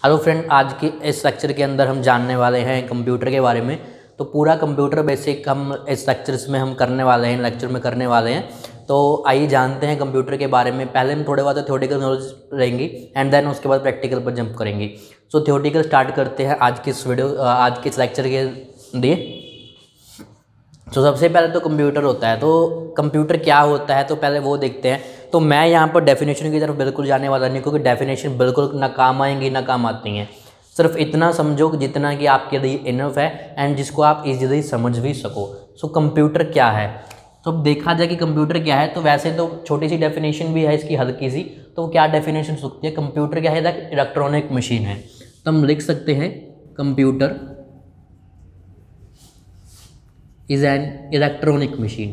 Hello friend, आज के इस लेक्चर के अंदर हम जानने वाले हैं कंप्यूटर के बारे में। तो पूरा कंप्यूटर बेसिक हम इस लेक्चर्स में हम करने वाले हैं, लेक्चर में करने वाले हैं। तो आइए जानते हैं कंप्यूटर के बारे में। पहले हम थोड़े बहुत थ्योरेटिकल नॉलेज लेंगे एंड देन उसके बाद प्रैक्टिकल पर जंप करेंगे। सो थ्योरेटिकल स्टार्ट करते हैं आज के इस लेक्चर के लिए। तो सबसे पहले तो कंप्यूटर होता है। तो कंप्यूटर क्या होता है तो पहले वो देखते हैं। तो मैं यहाँ पर डेफिनेशन की तरफ बिल्कुल जाने वाला नहीं, क्योंकि डेफिनेशन बिल्कुल ना काम आएंगी ना काम आती हैं। सिर्फ इतना समझो कि जितना कि आपके लिए इनफ है एंड जिसको आप इजीली समझ भी सको। सो कंप्यूटर क्या है, तो अब देखा जाए कि कंप्यूटर क्या है। तो वैसे तो छोटी सी डेफिनेशन भी है इसकी, हल्की सी। तो क्या डेफिनेशन सकती है, कंप्यूटर क्या है, इलेक्ट्रॉनिक मशीन है। तो हम लिख सकते हैं computer is an electronic machine।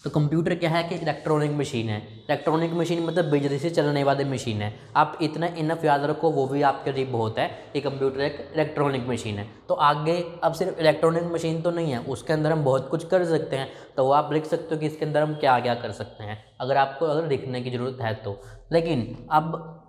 तो कंप्यूटर क्या है कि इलेक्ट्रॉनिक मशीन है। इलेक्ट्रॉनिक मशीन मतलब बिजली से चलने वाली मशीन है। आप इतना इनफ याद रखो, वो भी आपके लिए बहुत है कि कंप्यूटर एक इलेक्ट्रॉनिक मशीन है। तो आगे अब सिर्फ इलेक्ट्रॉनिक मशीन तो नहीं है, उसके अंदर हम बहुत कुछ कर सकते हैं। तो वो आप लिख सकते हो कि इसके अंदर हम क्या क्या कर सकते हैं, अगर लिखने की ज़रूरत है तो। लेकिन अब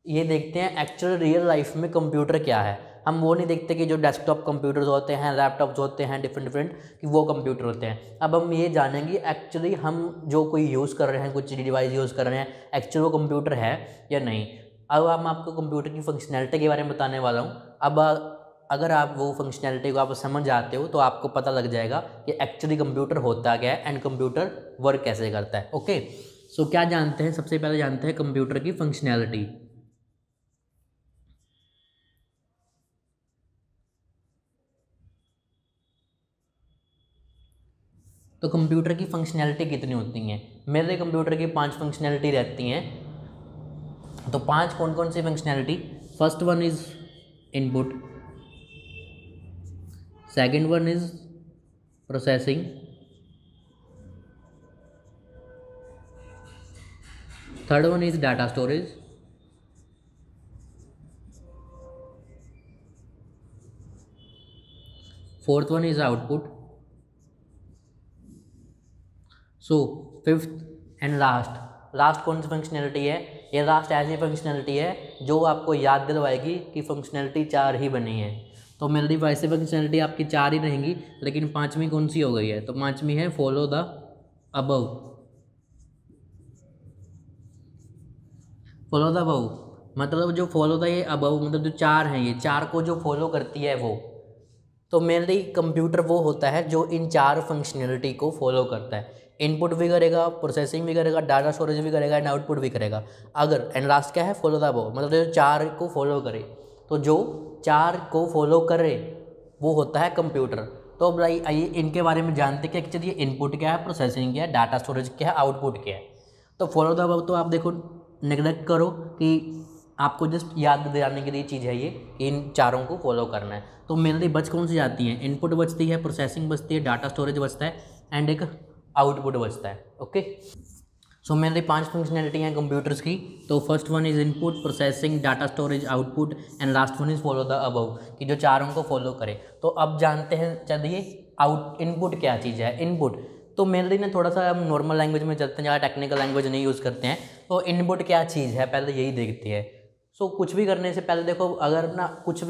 ये देखते हैं एक्चुअल रियल लाइफ में कंप्यूटर क्या है। हम वो नहीं देखते कि जो डेस्कटॉप कंप्यूटर्स होते हैं, लैपटॉप्स होते हैं डिफरेंट डिफरेंट, कि वो कंप्यूटर होते हैं। अब हम ये जानेंगे एक्चुअली हम जो कोई यूज़ कर रहे हैं, कुछ डिवाइस यूज़ कर रहे हैं, एक्चुअल वो कंप्यूटर है या नहीं। अब हम आपको कंप्यूटर की फंक्शनैलिटी के बारे में बताने वाला हूँ। अब अगर आप वो फंक्शनैलिटी को आप समझ आते हो तो आपको पता लग जाएगा कि एक्चुअली कंप्यूटर होता क्या है एंड कंप्यूटर वर्क कैसे करता है। ओके, सो क्या जानते हैं, सबसे पहले जानते हैं कंप्यूटर की फंक्शनैलिटी। तो कंप्यूटर की फंक्शनैलिटी कितनी होती हैं। मेरे कंप्यूटर की 5 फंक्शनैलिटी रहती हैं। तो 5 कौन कौन सी functionality. First one is input, second one is processing, third one is data storage, fourth one is output. So fifth and last कौन सी फंक्शनैलिटी है। ये लास्ट ऐसी फंक्शनैलिटी है जो आपको याद दिलवाएगी कि फंक्शनैलिटी 4 ही बनी है। तो मेरी वैसे फंक्शनैलिटी आपकी 4 ही रहेंगी, लेकिन 5वीं कौन सी हो गई है। तो 5वीं है follow the above. Follow the above मतलब जो फॉलो द ये अबव मतलब जो 4 हैं, ये 4 को जो फॉलो करती है वो। तो मेनली कंप्यूटर वो होता है जो इन 4 फंक्शनैलिटी को फॉलो करता है। इनपुट भी करेगा, प्रोसेसिंग भी करेगा, डाटा स्टोरेज भी करेगा एंड आउटपुट भी करेगा। अगर एंड लास्ट क्या है, फॉलो द अबव मतलब जो 4 को फॉलो करे। तो जो 4 को फॉलो करे वो होता है कंप्यूटर। तो अब आइए इनके बारे में जानते हैं कि एक्चुअली इनपुट क्या है, प्रोसेसिंग क्या है, डाटा स्टोरेज क्या है, आउटपुट क्या है। तो फॉलो द अबव तो आप देखो, नेगलेक्ट करो कि आपको जस्ट याद दिलाने के लिए चीज़ है ये, इन चारों को फॉलो करना है। तो मेनली बच कौन सी जाती हैं, इनपुट बचती है, प्रोसेसिंग बचती है, डाटा स्टोरेज बचता है एंड एक आउटपुट बचता है। ओके, सो मेनली 5 फंक्शनैलिटी हैं कंप्यूटर्स की। तो first one is input, processing, data storage, output and last one is follow the above, कि जो चारों को फॉलो करे। तो अब जानते हैं, चलिए इनपुट क्या चीज़ है। इनपुट तो मेनली ना थोड़ा सा हम नॉर्मल लैंग्वेज में चलते हैं, ज़्यादा टेक्निकल लैंग्वेज नहीं यूज़ करते हैं। तो इनपुट क्या चीज़ है पहले यही देखते हैं। सो कुछ भी करने से पहले देखो, अगर ना कुछ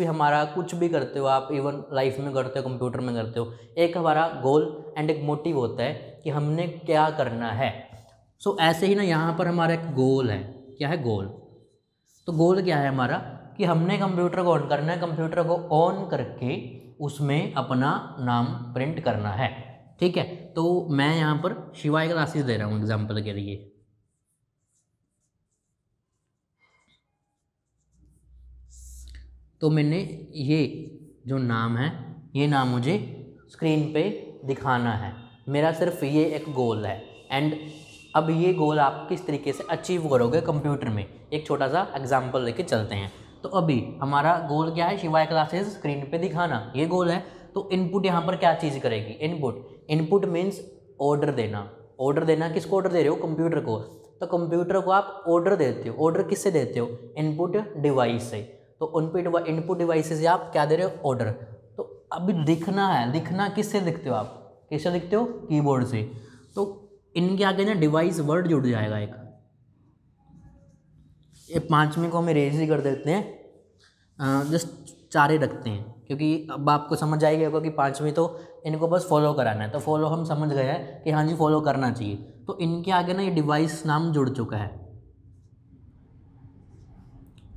भी करते हो आप, इवन लाइफ में करते हो, कंप्यूटर में करते हो, एक हमारा गोल एंड एक मोटिव होता है कि हमने क्या करना है। सो ऐसे ही ना यहाँ पर हमारा एक गोल है। क्या है गोल, तो गोल क्या है हमारा कि हमने कंप्यूटर को ऑन करना है, कंप्यूटर को ऑन करके उसमें अपना नाम प्रिंट करना है। ठीक है, तो मैं यहाँ पर शिवाय क्लासेस दे रहा हूँ एग्जाम्पल के लिए। तो मैंने ये जो नाम है, ये नाम मुझे स्क्रीन पे दिखाना है। मेरा सिर्फ ये एक गोल है। एंड अब ये गोल आप किस तरीके से अचीव करोगे कंप्यूटर में, एक छोटा सा एग्जांपल लेके चलते हैं। तो अभी हमारा गोल क्या है, शिवाय क्लासेस स्क्रीन पे दिखाना, ये गोल है। तो इनपुट यहाँ पर क्या चीज़ करेगी, इनपुट मीन्स ऑर्डर देना। ऑर्डर देना किसको ऑर्डर दे रहे हो, कंप्यूटर को। तो कंप्यूटर को आप ऑर्डर देते हो, ऑर्डर किससे देते हो, इनपुट डिवाइस से। तो इनपुट डिवाइस से आप क्या दे रहे हो, ऑर्डर। तो अभी लिखना है, लिखना किससे लिखते हो आप, किससे लिखते हो, कीबोर्ड से। तो इनके आगे ना डिवाइस वर्ड जुड़ जाएगा एक। ये 5वें को हम इरेज ही कर देते हैं, जस्ट 4 ही रखते हैं, क्योंकि अब आपको समझ आएगी होगा कि 5वें तो इनको बस फॉलो कराना है, तो फॉलो हम समझ गए हैं कि हाँ जी फॉलो करना चाहिए। तो इनके आगे ना ये डिवाइस नाम जुड़ चुका है,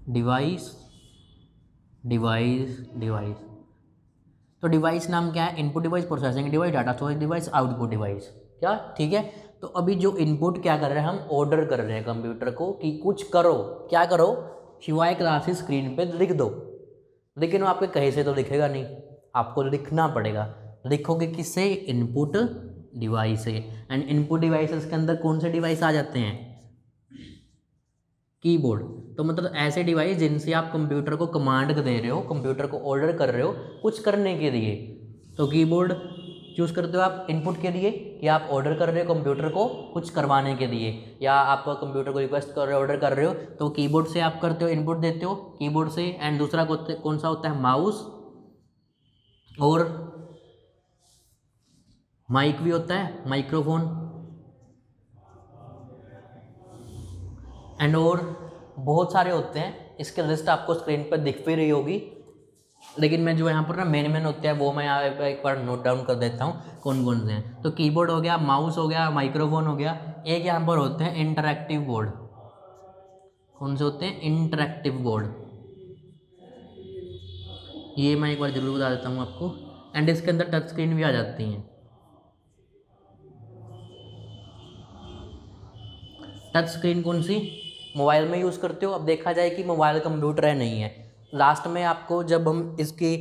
डिवाइस डिवाइस डिवाइस। तो डिवाइस नाम क्या है? Input device, processing device, data storage device, output device. क्या ठीक है? तो अभी जो इनपुट क्या कर रहे हैं, हम ऑर्डर कर रहे हैं कंप्यूटर को कि कुछ करो, क्या करो, शिवाय क्लासेस स्क्रीन पे लिख दो। लेकिन वो आपके कहीं से तो लिखेगा नहीं, आपको लिखना पड़ेगा। लिखोगे किससे? इनपुट डिवाइस से। एंड इनपुट डिवाइसेस के अंदर कौन से डिवाइस आ जाते हैं? कीबोर्ड। तो मतलब ऐसे डिवाइस जिनसे आप कंप्यूटर को कमांड दे रहे हो, कंप्यूटर को ऑर्डर कर रहे हो कुछ करने के लिए, तो कीबोर्ड चूज़ करते हो आप इनपुट के लिए, या आप ऑर्डर कर रहे हो कंप्यूटर को कुछ करवाने के लिए, या आप कंप्यूटर को रिक्वेस्ट कर रहे हो, ऑर्डर कर रहे हो, तो कीबोर्ड से आप करते हो, इनपुट देते हो कीबोर्ड से। एंड दूसरा कौन सा होता है? माउस, और माइक भी होता है, माइक्रोफोन, एंड और बहुत सारे होते हैं। इसके लिस्ट आपको स्क्रीन पर दिख भी रही होगी, लेकिन मैं जो यहाँ पर ना मेन होते हैं वो मैं यहाँ पे एक बार नोट डाउन कर देता हूँ कौन कौन से हैं। तो कीबोर्ड हो गया, माउस हो गया, माइक्रोफोन हो गया। एक यहाँ पर होते हैं इंटरैक्टिव बोर्ड। कौन से होते हैं? Interactive board. ये मैं एक बार जरूर बता देता हूँ आपको। एंड इसके अंदर टच स्क्रीन भी आ जाती हैं। टच स्क्रीन कौन सी? मोबाइल में यूज़ करते हो। अब देखा जाए कि मोबाइल कंप्यूटर है नहीं है, लास्ट में आपको जब हम इसकी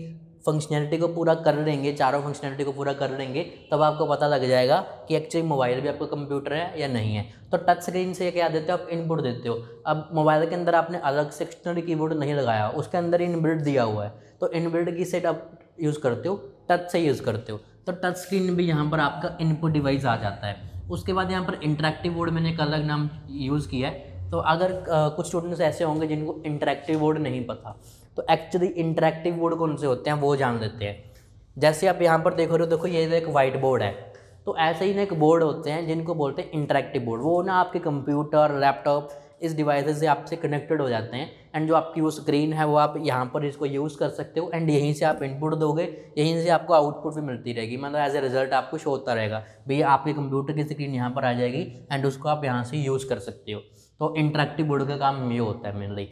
फंक्शनैलिटी को पूरा कर लेंगे, चारों फंक्शनैलिटी को पूरा कर लेंगे, तब आपको पता लग जाएगा कि एक्चुअली मोबाइल भी आपका कंप्यूटर है या नहीं है। तो टच स्क्रीन से क्या देते हो आप? इनपुट देते हो। अब मोबाइल के अंदर आपने अलग से एक्सटर्नल कीबोर्ड नहीं लगाया, उसके अंदर इनबिल्ट दिया हुआ है, तो इनबिल्ट की सेट आप यूज़ करते हो, टच से यूज़ करते हो। तो टच स्क्रीन भी यहाँ पर आपका इनपुट डिवाइस आ जाता है। उसके बाद यहाँ पर इंटरैक्टिव बोर्ड मैंने एक अलग नाम यूज़ किया है। तो अगर कुछ स्टूडेंट्स ऐसे होंगे जिनको इंटरैक्टिव बोर्ड नहीं पता, तो एक्चुअली इंटरैक्टिव बोर्ड कौन से होते हैं वो जान लेते हैं। जैसे आप यहाँ पर देख रहे हो, देखो ये एक वाइट बोर्ड है, तो ऐसे ही ना एक बोर्ड होते हैं जिनको बोलते हैं इंटरैक्टिव बोर्ड। वो ना आपके कंप्यूटर, लैपटॉप, इस डिवाइसेस से आपसे कनेक्टेड हो जाते हैं। एंड जो आपकी वो स्क्रीन है वो आप यहाँ पर इसको यूज़ कर सकते हो, एंड यहीं से आप इनपुट दोगे, यहीं से आपको आउटपुट भी मिलती रहेगी। मतलब एज ए रिजल्ट आपको शो होता रहेगा, भैया आपके कंप्यूटर की स्क्रीन यहाँ पर आ जाएगी एंड उसको आप यहाँ से यूज़ कर सकते हो। तो इंटरैक्टिव बोर्ड का काम ये होता है मेनली।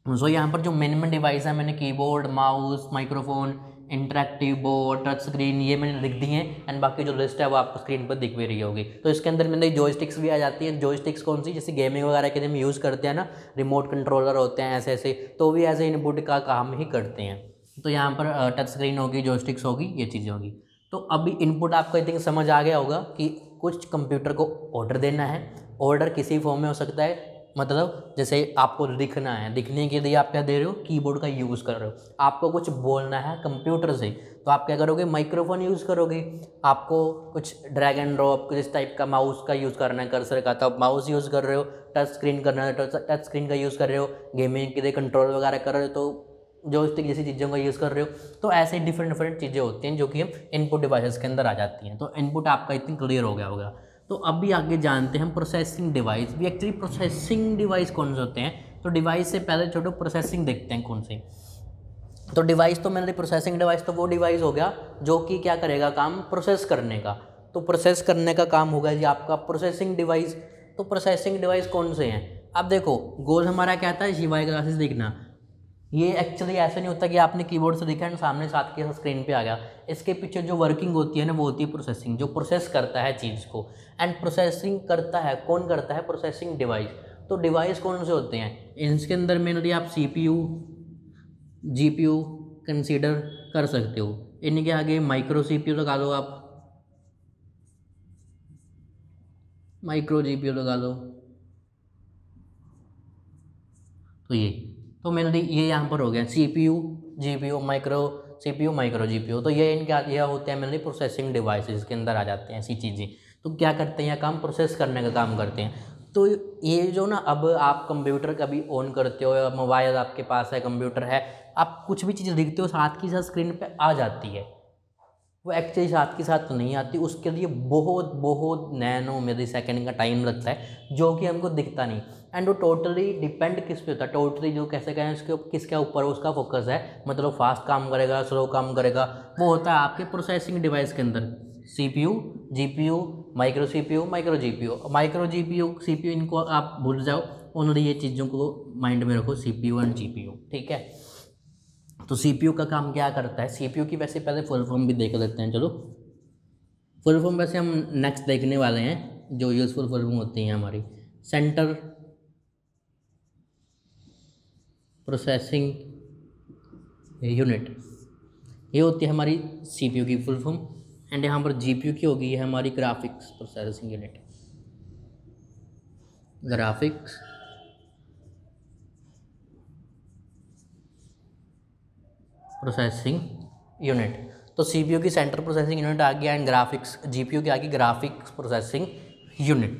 सो यहाँ पर जो मेन डिवाइस है, मैंने keyboard, mouse, microphone, interactive board, touch screen, ये मैंने लिख दी हैं। एंड बाकी जो लिस्ट है वो आपको स्क्रीन पर दिख भी रही होगी। तो इसके अंदर मैंने जॉयस्टिक्स भी आ जाती है। जॉयस्टिक्स कौन सी? जैसे गेमिंग वगैरह के लिए हम यूज़ करते हैं ना, रिमोट कंट्रोलर होते हैं ऐसे ऐसे, तो भी ऐसे इनपुट का काम ही करते हैं। तो यहाँ पर टच स्क्रीन होगी, जॉयस्टिक्स होगी, ये चीज़ें होगी। तो अभी इनपुट आपको आई थिंक समझ आ गया होगा कि कुछ कंप्यूटर को ऑर्डर देना है। ऑर्डर किसी फॉर्म में हो सकता है, मतलब जैसे आपको लिखना है, लिखने के लिए आप क्या दे रहे हो? कीबोर्ड का यूज़ कर रहे हो। आपको कुछ बोलना है कंप्यूटर से, तो आप क्या करोगे? माइक्रोफोन यूज़ करोगे। आपको कुछ ड्रैग एंड ड्रॉप इस टाइप का माउस का यूज़ करना है, कर्सर का, तो आप माउस यूज़ कर रहे हो। टच स्क्रीन करना है, टच स्क्रीन का यूज़ कर रहे हो। गेमिंग के लिए कंट्रोल वगैरह कर रहे हो, तो जॉयस्टिक जैसी चीज़ों का यूज़ कर रहे हो। तो ऐसे डिफरेंट चीज़ें होती हैं जो कि हम इनपुट डिवाइसेस के अंदर आ जाती हैं। तो इनपुट आपका इतनी क्लियर हो गया होगा। तो अब भी आगे जानते हैं हम प्रोसेसिंग डिवाइस भी। एक्चुअली प्रोसेसिंग डिवाइस कौन से होते हैं? तो डिवाइस से पहले छोटो प्रोसेसिंग देखते हैं कौन से। तो डिवाइस तो मैंने प्रोसेसिंग डिवाइस तो वो डिवाइस हो गया जो कि क्या करेगा काम? प्रोसेस करने का। तो प्रोसेस करने का काम होगा जी आपका प्रोसेसिंग डिवाइस। तो प्रोसेसिंग डिवाइस कौन से हैं? अब देखो, गोल हमारा क्या था? शिवाय क्लासेस देखना। ये एक्चुअली ऐसा नहीं होता कि आपने कीबोर्ड से देखा एंड सामने साथ के स्क्रीन पे आ गया। इसके पीछे जो वर्किंग होती है ना, वो होती है प्रोसेसिंग, जो प्रोसेस करता है चीज़ को। एंड प्रोसेसिंग करता है कौन? करता है प्रोसेसिंग डिवाइस। तो डिवाइस कौन से होते हैं? इसके अंदर मेनली आप CPU, GPU कंसीडर कर सकते हो। इनके आगे माइक्रो CPU लगा लो, आप माइक्रो GPU लगा लो। तो तो मेनली ये यहाँ पर हो गया CPU, GPU, micro CPU, micro GPU। तो ये इनके यह होते हैं मेनली प्रोसेसिंग डिवाइसेस के अंदर आ जाते हैं ऐसी चीज़ें। तो क्या करते हैं? यह काम प्रोसेस करने का काम करते हैं। तो ये जो ना, अब आप कंप्यूटर कभी ऑन करते हो या मोबाइल आपके पास है, कंप्यूटर है, आप कुछ भी चीज़ लिखते हो साथ की साथ स्क्रीन पे आ जाती है। वो एक्चुअली साथ के साथ तो नहीं आती, उसके लिए बहुत बहुत नैनो मिली सेकेंड का टाइम लगता है जो कि हमको दिखता नहीं। एंड वो टोटली डिपेंड किस पे होता है, टोटली जो कैसे कहें उसके किसके ऊपर उसका फोकस है, मतलब फास्ट काम करेगा स्लो काम करेगा, वो होता है आपके प्रोसेसिंग डिवाइस के अंदर। CPU, GPU, micro CPU, micro GPU, micro GPU, CPU इनको आप भूल जाओ, ओनली ये चीज़ों को माइंड में रखो, CPU एंड GPU, ठीक है। तो CPU का काम क्या करता है, CPU की वैसे पहले फुल फॉर्म भी देख लेते हैं, चलो। फुल फॉर्म वैसे हम नेक्स्ट देखने वाले हैं, जो यूजफुल फुल फॉर्म होती हैं हमारी। सेंटर प्रोसेसिंग यूनिट, ये होती है हमारी CPU की फुल फॉर्म। एंड यहाँ पर GPU की होगी, है हमारी graphics processing unit, graphics processing unit. तो CPU की सेंट्रल प्रोसेसिंग यूनिट आ गया एंड ग्राफिक्स GPU की आ गई ग्राफिक्स प्रोसेसिंग यूनिट।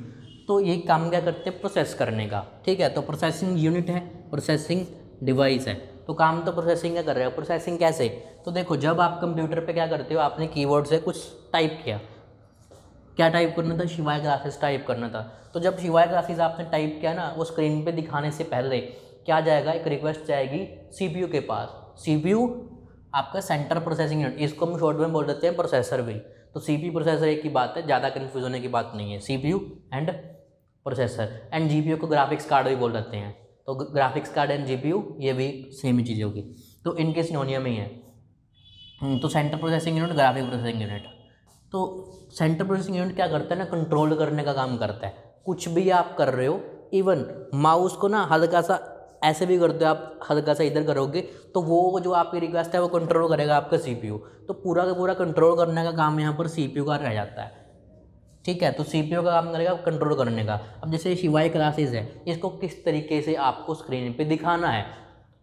तो ये काम क्या करते हैं, प्रोसेस करने का, ठीक है। तो प्रोसेसिंग यूनिट है, प्रोसेसिंग डिवाइस है, तो काम तो प्रोसेसिंग का कर रहे हो। प्रोसेसिंग कैसे, तो देखो जब आप कंप्यूटर पे क्या करते हो, आपने कीबोर्ड से कुछ टाइप किया, क्या टाइप करना था, शिवाय क्लासेस टाइप करना था। तो जब शिवाय क्लासेस आपने टाइप किया ना, वो स्क्रीन पे दिखाने से पहले क्या जाएगा, एक रिक्वेस्ट जाएगी CPU के पास। CPU आपका सेंटर प्रोसेसिंग यूनिट, इसको हम शॉर्ट में बोल देते हैं प्रोसेसर भी। तो CPU प्रोसेसर एक ही बात है, ज़्यादा कन्फ्यूज होने की बात नहीं है, CPU and processor. And GPU को ग्राफिक्स कार्ड भी बोल देते हैं, तो ग्राफिक्स कार्ड एंड GPU ये भी सेम ही चीज़ होगी, तो इनके सिनोनियम ही है। तो centre processing unit, graphic processing unit. तो सेंटर प्रोसेसिंग यूनिट क्या करता है ना, कंट्रोल करने का काम करता है। कुछ भी आप कर रहे हो, इवन माउस को ना हल्का सा ऐसे भी करते हो आप, हल्का सा इधर करोगे तो वो जो आपकी रिक्वेस्ट है वो कंट्रोल करेगा आपका CPU। तो पूरा का पूरा कंट्रोल करने का काम यहाँ पर CPU का रह जाता है, ठीक है। तो CPU का काम करेगा कंट्रोल करने का। अब जैसे शिवाय क्लासेस है, इसको किस तरीके से आपको स्क्रीन पे दिखाना है,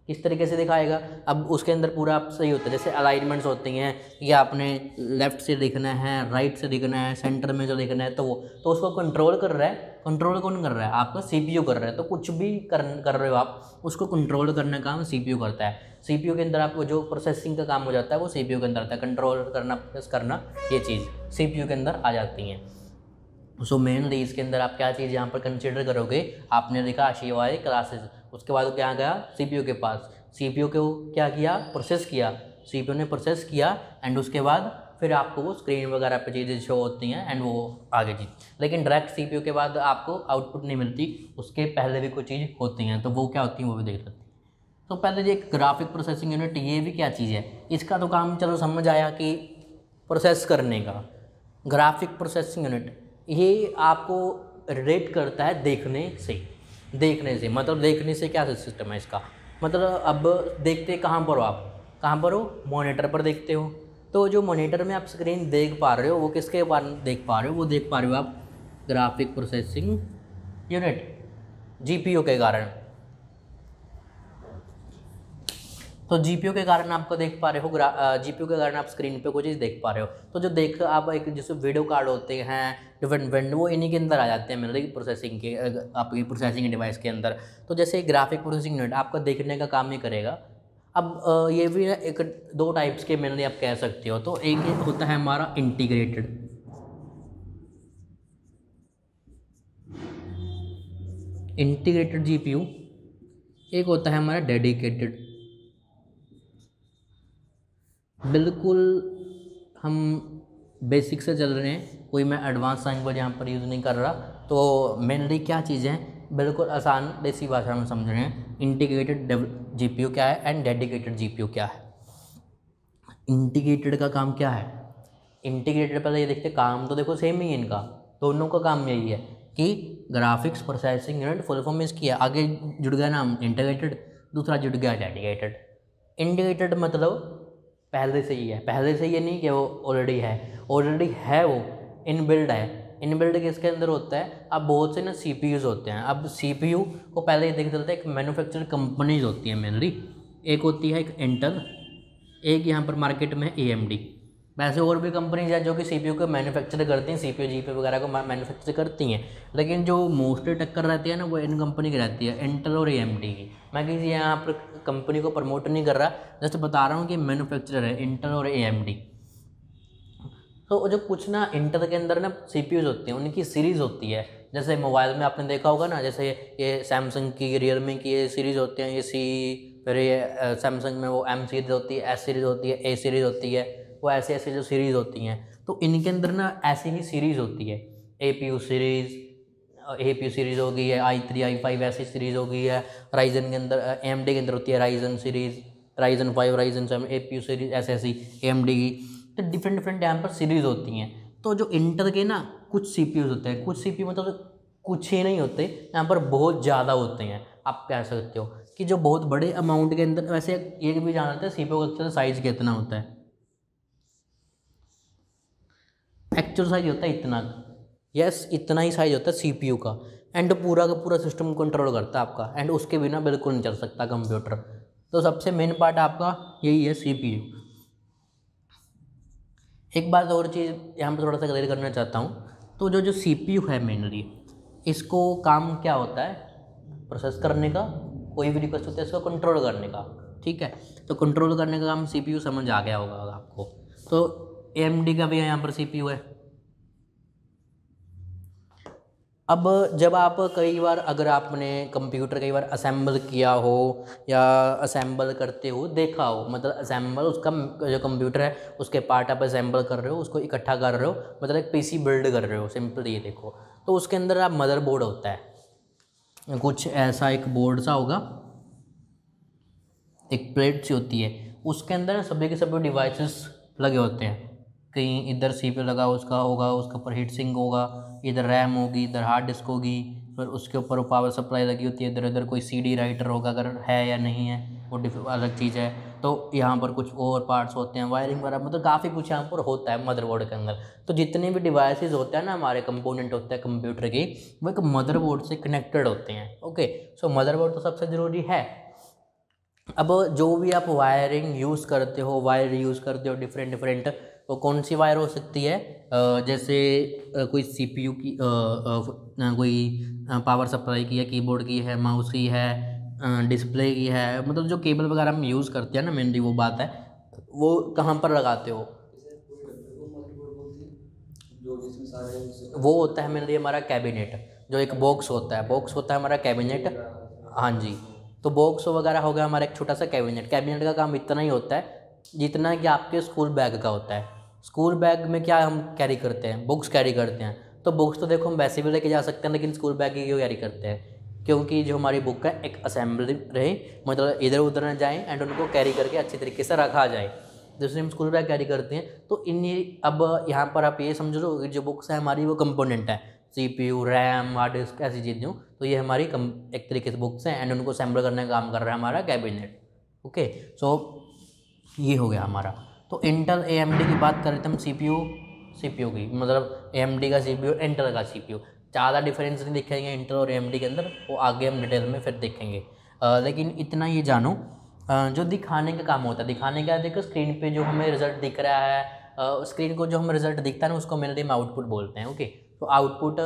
किस तरीके से दिखाएगा। अब उसके अंदर पूरा आप सही होता है, जैसे अलाइनमेंट्स होती हैं, या आपने लेफ्ट से दिखना है, राइट से दिखना है, सेंटर में जो दिखना है, तो वो तो उसको कंट्रोल कर रहा है। कंट्रोल कौन कर रहा है, आपका CPU कर रहा है। तो कुछ भी कर रहे हो आप, उसको कंट्रोल करने का काम CPU करता है। CPU के अंदर आपको जो प्रोसेसिंग का काम हो जाता है वो CPU के अंदर आता है, कंट्रोल करना, प्रेस करना, ये चीज़ CPU के अंदर आ जाती हैं। सो मेनली इसके अंदर आप क्या चीज़ यहाँ पर कंसिडर करोगे, आपने लिखा शिवाय क्लासेस, उसके बाद क्या गया CPU के पास, CPU को क्या किया, प्रोसेस किया, CPU ने प्रोसेस किया एंड उसके बाद फिर आपको वो स्क्रीन वगैरह पे चीज़ें शो होती हैं एंड वो आगे चीज़। लेकिन डायरेक्ट CPU के बाद आपको आउटपुट नहीं मिलती, उसके पहले भी कुछ चीज़ होती हैं, तो वो क्या होती हैं वो भी देख सकते हैं। तो पहले ये ग्राफिक प्रोसेसिंग यूनिट, ये भी क्या चीज़ है, इसका तो काम चलो समझ आया कि प्रोसेस करने का। ग्राफिक प्रोसेसिंग यूनिट ये आपको रिलेट करता है देखने से। मतलब देखने से क्या सिस्टम है इसका, मतलब अब देखते कहाँ पर हो आप, कहाँ पर हो, मॉनिटर पर देखते हो। तो जो मॉनिटर में आप स्क्रीन देख पा रहे हो वो किसके बारे में देख पा रहे हो, वो देख पा रहे हो आप ग्राफिक प्रोसेसिंग यूनिट, GPU के कारण। तो GPU के कारण आपको देख पा रहे हो, GPU के कारण आप स्क्रीन पे कोई चीज़ देख पा रहे हो। तो जो देख आप एक जैसे वीडियो कार्ड होते हैं, डिफरेंट वो इन्हीं के अंदर आ जाते हैं, मतलब प्रोसेसिंग के आपकी प्रोसेसिंग डिवाइस के अंदर। तो जैसे ग्राफिक प्रोसेसिंग यूनिट आपका देखने का काम ही करेगा। अब ये भी एक दो टाइप्स के मेनली आप कह सकते हो। तो एक होता है हमारा इंटीग्रेटेड, GPU, एक होता है हमारा डेडिकेटेड। बिल्कुल हम बेसिक से चल रहे हैं, कोई मैं एडवांस लैंग्वेज यहाँ पर यूज़ नहीं कर रहा। तो मेनली क्या चीज़ें हैं, बिल्कुल आसान देसी भाषा में समझ रहे हैं। इंटीग्रेटेड GPU क्या है एंड डेडिकेटेड GPU क्या है। इंटीग्रेटेड का काम क्या है, इंटीग्रेटेड पहले ये देखते काम तो देखो सेम ही है इनका, दोनों का काम यही है कि graphics processing unit full form इसकी है, आगे जुड़ गया नाम इंटीग्रेटेड, दूसरा जुड़ गया डेडिकेटेड। इंटीग्रेटेड मतलब पहले से ही है, पहले से ये नहीं कि वो ऑलरेडी है, वो इनबिल्ड है। इनबिल्ड किसके अंदर होता है, अब बहुत से ना CPUs होते हैं। अब CPU को पहले ये देख चलता है, एक मैन्युफैक्चर कंपनीज होती हैं मेनली, एक होती है एक इंटेल, एक यहाँ पर मार्केट में AMD। वैसे और भी कंपनीज है जो कि CPU को मैन्युफैक्चर करती हैं, CPU GPU वगैरह को मैन्युफैक्चर करती हैं, लेकिन जो मोस्टली टक्कर रहती है ना वो इन कंपनी की रहती है, इंटेल और AMD की। मैं किसी यहाँ पर कंपनी को प्रमोट नहीं कर रहा, जस्ट बता रहा हूँ कि मैन्युफैक्चरर है इंटेल और AMD। तो जो कुछ ना इंटेल के अंदर ना सीपीयूज होते हैं, उनकी सीरीज़ होती है। जैसे मोबाइल में आपने देखा होगा ना, जैसे ये सैमसंग की, रियलमी की ये सीरीज़ होते हैं, ये सी, फिर ये सैमसंग में वो एम सीरीज़ होती है, एस सीरीज़ होती है, ए सीरीज़ होती है, वो ऐसे ऐसे जो सीरीज़ होती हैं, तो इनके अंदर ना ऐसी ही सीरीज़ होती है। APU सीरीज़, APU सीरीज़ हो गई है, i3 i5 ऐसी सीरीज़ हो गई है। राइजन के अंदर, AMD के अंदर होती है Ryzen series, Ryzen 5, Ryzen 7, APU series ऐसे ऐसी AMD की। तो डिफरेंट डिफरेंट यहाँ पर सीरीज़ होती हैं। तो जो इंटेल के ना कुछ सीपीयूज होते हैं, कुछ सीपीयू मतलब कुछ ही नहीं होते, यहाँ पर बहुत ज़्यादा होते हैं। आप कह सकते हो कि जो बहुत बड़े अमाउंट के अंदर, वैसे ये भी जानते हैं सीपीयू का एक्चुअल साइज़ कितना होता है। एक्चुअल साइज होता है इतना, यस इतना ही साइज होता है सीपीयू का। एंड पूरा का पूरा सिस्टम कंट्रोल करता है आपका, एंड उसके बिना बिल्कुल नहीं चल सकता कंप्यूटर। तो सबसे मेन पार्ट आपका यही है सीपीयू। एक बात और चीज़ यहाँ पर थोड़ा सा क्लियर करना चाहता हूँ। तो जो जो सीपीयू है मेनली, इसको काम क्या होता है, प्रोसेस करने का, कोई भी रिक्वेस्ट होता है इसको कंट्रोल करने का, ठीक है। तो कंट्रोल करने का काम सीपीयू समझ आ गया होगा आपको। तो AMD का भी यहाँ पर सीपीयू है। अब जब आप कई बार, अगर आपने कंप्यूटर कई बार असेंबल किया हो या असेंबल करते हो देखा हो, मतलब असेंबल उसका जो कंप्यूटर है उसके पार्ट आप असेंबल कर रहे हो, उसको इकट्ठा कर रहे हो, मतलब एक पीसी बिल्ड कर रहे हो, सिंपल ये देखो। तो उसके अंदर आप मदरबोर्ड होता है, कुछ ऐसा एक बोर्ड सा होगा, एक प्लेट सी होती है, उसके अंदर सभी के सभी डिवाइसेस लगे होते हैं। कहीं इधर CPU लगा उसका होगा, उसके ऊपर हीट सिंक होगा, इधर रैम होगी, इधर हार्ड डिस्क होगी, फिर उसके ऊपर पावर सप्लाई लगी होती है, इधर इधर कोई CD राइटर होगा, अगर है या नहीं है वो अलग चीज़ है। तो यहाँ पर कुछ और पार्ट्स होते हैं, वायरिंग वगैरह, मतलब काफ़ी कुछ यहाँ पर होता है मदरबोर्ड के अंदर। तो जितने भी डिवाइसेस होते हैं ना, हमारे कंपोनेंट होते हैं कंप्यूटर के, वो एक मदरबोर्ड से कनेक्टेड होते हैं। ओके, सो मदरबोर्ड तो सबसे ज़रूरी है। अब जो भी आप वायरिंग यूज़ करते हो, वायर यूज़ करते हो डिफरेंट डिफरेंट, तो कौन सी वायर हो सकती है, जैसे कोई CPU की, कोई पावर सप्लाई की है, कीबोर्ड की है, माउस की है, डिस्प्ले की है, मतलब जो केबल वगैरह हम यूज़ करते हैं ना, मेनली वो बात है, वो कहाँ पर लगाते हो। वो होता है मेनली हमारा कैबिनेट, जो एक बॉक्स होता है, बॉक्स होता है हमारा कैबिनेट। हाँ जी, तो बॉक्स वगैरह हो गया हमारा एक छोटा सा कैबिनेट। कैबिनेट का काम इतना ही होता है जितना कि आपके स्कूल बैग का होता है। स्कूल बैग में क्या हम कैरी करते हैं, बुक्स कैरी करते हैं। तो बुक्स तो देखो हम वैसे भी लेके जा सकते हैं, लेकिन स्कूल बैग की क्यों कैरी करते हैं, क्योंकि जो हमारी बुक है एक असेंबली रहे, मतलब इधर उधर न जाएँ, एंड उनको कैरी करके अच्छी तरीके से रखा जाए, जैसे हम स्कूल बैग कैरी करते हैं। तो अब यहाँ पर आप ये समझ लो कि जो बुक्स है हमारी वो कंपोनेंट है, CPU, रैम, हार्ड डिस्क, ऐसी चीज़ें हो, तो ये हमारी एक तरीके से बुक्स हैं, एंड उनको असेंबल करने का काम कर रहा है हमारा कैबिनेट। ओके, सो ये हो गया हमारा। तो इंटेल AMD की बात करें तो हम CPU की, मतलब AMD का CPU, इंटेल का CPU, ज़्यादा डिफरेंस नहीं दिखेंगे इंटेल और AMD के अंदर, वो आगे हम डिटेल में फिर देखेंगे। लेकिन इतना ये जानो, जो दिखाने का काम होता है, दिखाने का, देखो स्क्रीन पे जो हमें रिजल्ट दिख रहा है, स्क्रीन को जो हमें रिजल्ट दिखता है ना, उसको मेनली हम आउटपुट बोलते हैं। ओके, तो आउटपुट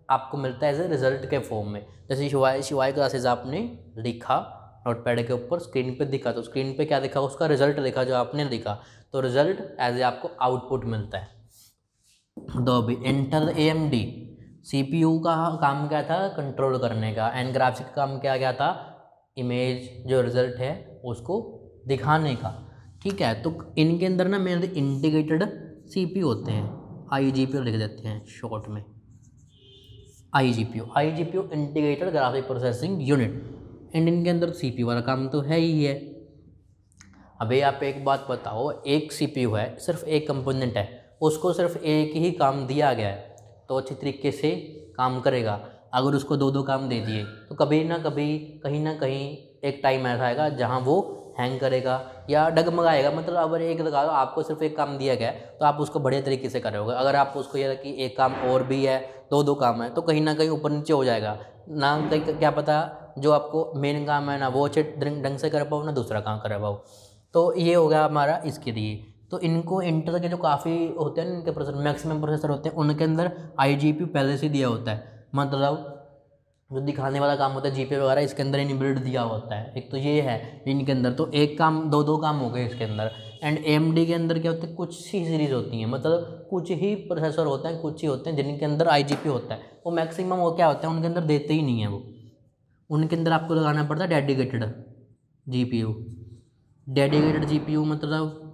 आपको मिलता है एज ए रिजल्ट के फॉर्म में। जैसे शिवाय क्लासेज आपने लिखा नोटपैड के ऊपर, स्क्रीन पे दिखा, तो स्क्रीन पे क्या दिखा, उसका रिजल्ट दिखा जो आपने लिखा, तो रिजल्ट एज ए आपको आउटपुट मिलता है। तो अभी इंटेल AMD CPU का काम क्या था, कंट्रोल करने का, एंड ग्राफिक्स का काम क्या था, इमेज जो रिजल्ट है उसको दिखाने का। ठीक है, तो इनके अंदर ना मेरे इंटीग्रेटेड CPU होते हैं, IGPU लिख देते हैं शॉर्ट में, IGPU integrated graphic processing unit, and इनके अंदर CPU वाला काम तो है ही है। अभी आप एक बात बताओ, एक CPU है, सिर्फ एक कंपोनेंट है, उसको सिर्फ एक ही काम दिया गया है तो अच्छी तरीके से काम करेगा। अगर उसको दो दो काम दे दिए तो कभी ना कभी, कहीं ना कहीं एक टाइम ऐसा आएगा जहाँ वो हैंग करेगा या डगमगाएगा। मतलब अगर एक लगा लो, आपको सिर्फ एक काम दिया गया है तो आप उसको बढ़िया तरीके से करोगे। अगर आप उसको ये कि एक काम और भी है, दो दो काम है, तो कहीं ना कहीं ऊपर नीचे हो जाएगा ना, कहीं क्या पता जो आपको मेन काम है ना वो अच्छे ढंग से कर पाओ, ना दूसरा काम कर पाओ। तो ये हो गया हमारा इसके लिए। तो इनको इंटेल के जो काफ़ी होते हैं, इनके प्रोसेसर मैक्सिमम प्रोसेसर होते हैं, उनके अंदर IGPU पहले से दिया होता है। मतलब जो दिखाने वाला काम होता है जीपीयू वगैरह इसके अंदर इनबिल्ट दिया होता है। एक तो ये है इनके अंदर, तो एक काम दो काम हो गए इसके अंदर। एंड एएमडी के अंदर क्या होता है, कुछ ही सीरीज़ होती हैं, मतलब कुछ ही प्रोसेसर होते हैं, कुछ ही होते हैं जिनके अंदर आईजीपी होता है। वो मैक्सिमम वो क्या होता है उनके अंदर देते ही नहीं है वो, उनके अंदर आपको लगाना पड़ता है डेडिकेटेड जीपीयू। डेडिकेटेड जीपीयू मतलब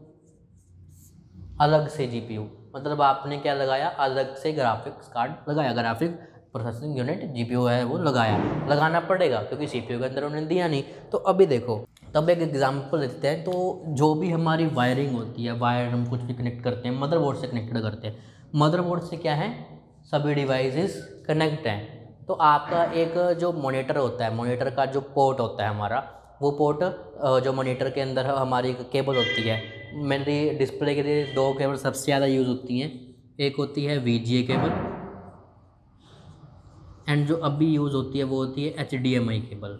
अलग से जीपीयू, मतलब आपने क्या लगाया, अलग से ग्राफिक्स कार्ड लगाया, ग्राफिक प्रोसेसिंग यूनिट जीपीयू है वो लगाना पड़ेगा क्योंकि सीपीयू के अंदर उन्होंने दिया नहीं। तो अभी देखो, तब एक एग्जांपल देते हैं। तो जो भी हमारी वायरिंग होती है, वायर हम कुछ भी कनेक्ट करते हैं, मदरबोर्ड से कनेक्टेड करते हैं, मदरबोर्ड से क्या है, सभी डिवाइसेस कनेक्ट हैं। तो आपका एक जो मॉनिटर होता है, मॉनिटर का जो पोर्ट होता है हमारा, वो पोर्ट जो मॉनिटर के अंदर हमारी केबल होती है, मेनली डिस्प्ले के लिए दो केबल सबसे ज़्यादा यूज़ होती हैं। एक होती है VGA केबल, एंड जो अभी यूज़ होती है वो होती है HDMI केबल।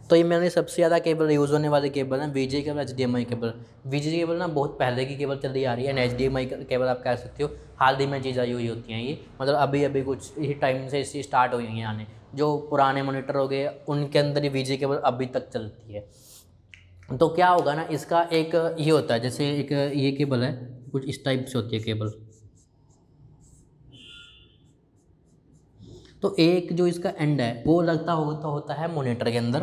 तो ये मैंने सबसे ज़्यादा केबल यूज़ होने वाली केबल है VGA cable, HDMI cable. VGA cable ना बहुत पहले की केबल चली आ रही है, एंड HDMI केबल आप कह सकते हो हाल ही में चीज़ें हुई होती हैं। ये मतलब अभी कुछ ही टाइम से इसकी स्टार्ट हुई हैं आने। जो पुराने मॉनिटर हो गए उनके अंदर ये VGA केबल अभी तक चलती है। तो क्या होगा ना, इसका एक ये होता है, जैसे एक ये केबल है, कुछ इस टाइप से होती है केबल। तो एक जो इसका एंड है वो लगता होता है मॉनिटर के अंदर।